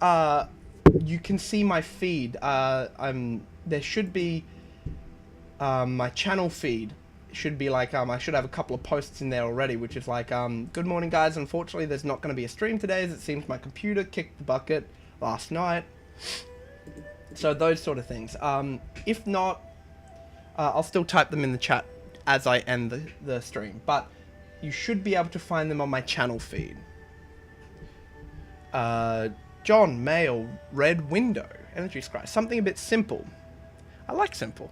you can see my feed. There should be my channel feed. Should be like I should have a couple of posts in there already, which is like good morning guys, unfortunately there's not going to be a stream today as it seems my computer kicked the bucket last night. So those sort of things. If not, I'll still type them in the chat as I end the stream, but you should be able to find them on my channel feed. John, Mail, Red Window, Energy Scry, something a bit simple. I like simple.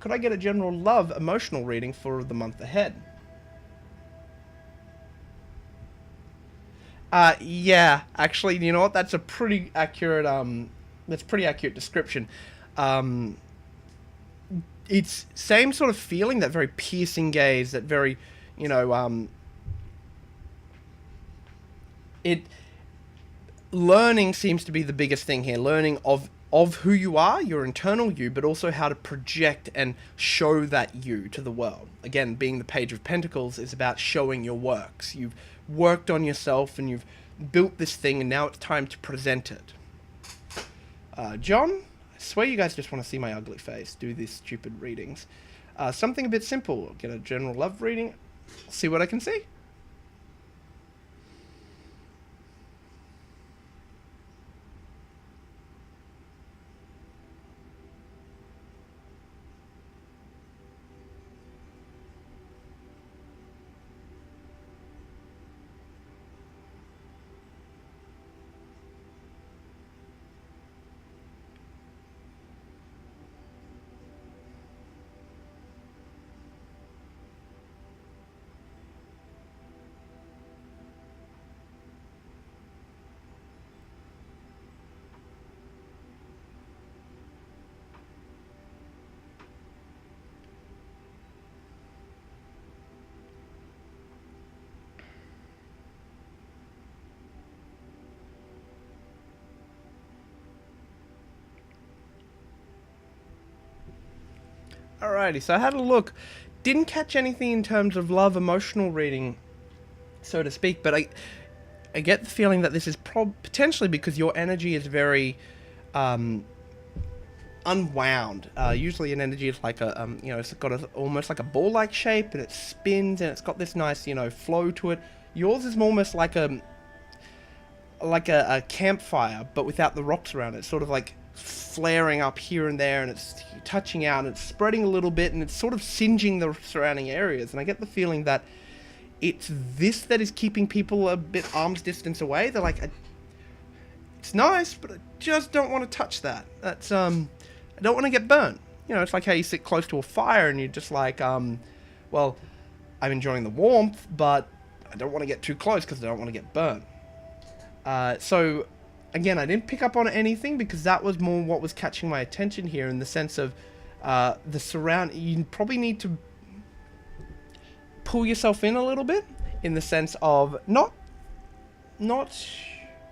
Could I get a general love emotional reading for the month ahead? Yeah, actually, you know what? That's a pretty accurate, description. It's same sort of feeling, that very piercing gaze, that very, you know, learning seems to be the biggest thing here. Learning of who you are, your internal you, but also how to project and show that you to the world. Again, being the Page of Pentacles is about showing your works. You've worked on yourself and you've built this thing and now it's time to present it. John, I swear you guys just want to see my ugly face, do these stupid readings. Something a bit simple, get a general love reading, see what I can see. Alrighty, so I had a look. Didn't catch anything in terms of love emotional reading, so to speak, but I get the feeling that this is potentially because your energy is very unwound. Usually an energy is like a, you know, it's got almost like a ball-like shape, and it spins, and it's got this nice, you know, flow to it. Yours is almost like a campfire, but without the rocks around it. It's sort of like flaring up here and there, and it's touching out, and it's spreading a little bit, and it's sort of singeing the surrounding areas. And I get the feeling that it's this that is keeping people a bit arm's distance away. They're like, it's nice, but I just don't want to touch that. That's I don't want to get burnt. You know, it's like how you sit close to a fire and you're just like, well, I'm enjoying the warmth, but I don't want to get too close because I don't want to get burnt. So again, I didn't pick up on anything because that was more what was catching my attention here, in the sense of the surround. You probably need to pull yourself in a little bit, in the sense of not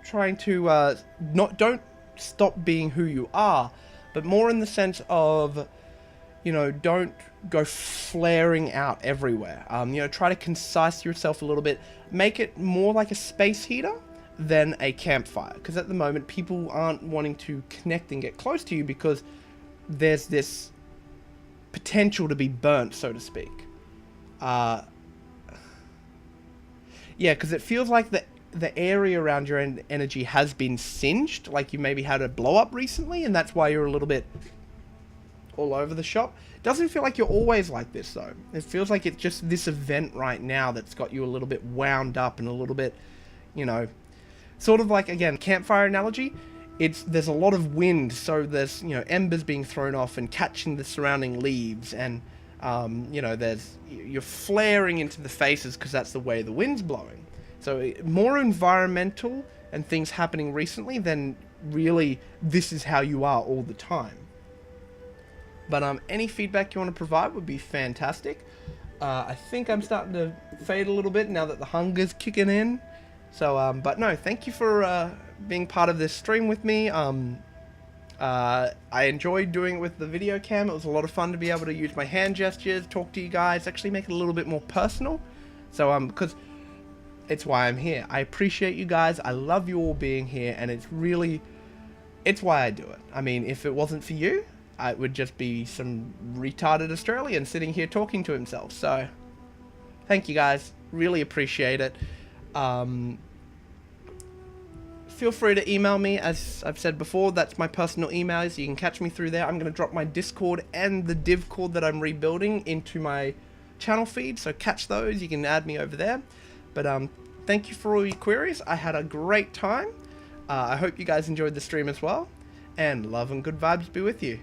trying to don't stop being who you are, but more in the sense of, you know, don't go flaring out everywhere. You know, try to concise yourself a little bit, make it more like a space heater than a campfire, because at the moment people aren't wanting to connect and get close to you because there's this potential to be burnt, so to speak. Yeah, because it feels like the area around your energy has been singed, like you maybe had a blow up recently, and that's why you're a little bit all over the shop. Doesn't feel like you're always like this though. It feels like it's just this event right now that's got you a little bit wound up and a little bit, you know, sort of like, again, campfire analogy. There's a lot of wind, so there's, you know, embers being thrown off and catching the surrounding leaves, and you know, you're flaring into the faces because that's the way the wind's blowing. So more environmental and things happening recently than really this is how you are all the time. But any feedback you want to provide would be fantastic. I think I'm starting to fade a little bit now that the hunger's kicking in. So, but no, thank you for being part of this stream with me. I enjoyed doing it with the video cam. It was a lot of fun to be able to use my hand gestures, talk to you guys, actually make it a little bit more personal. So, because It's why I'm here. I appreciate you guys. I love you all being here, and it's why I do it. I mean, if it wasn't for you, I would just be some retarded Australian sitting here talking to himself. So, thank you guys. Really appreciate it. Feel free to email me, as I've said before. That's my personal email, so you can catch me through there. I'm going to drop my Discord and the div cord that I'm rebuilding into my channel feed, so catch those. You can add me over there. But thank you for all your queries. I had a great time. I hope you guys enjoyed the stream as well. And love and good vibes be with you.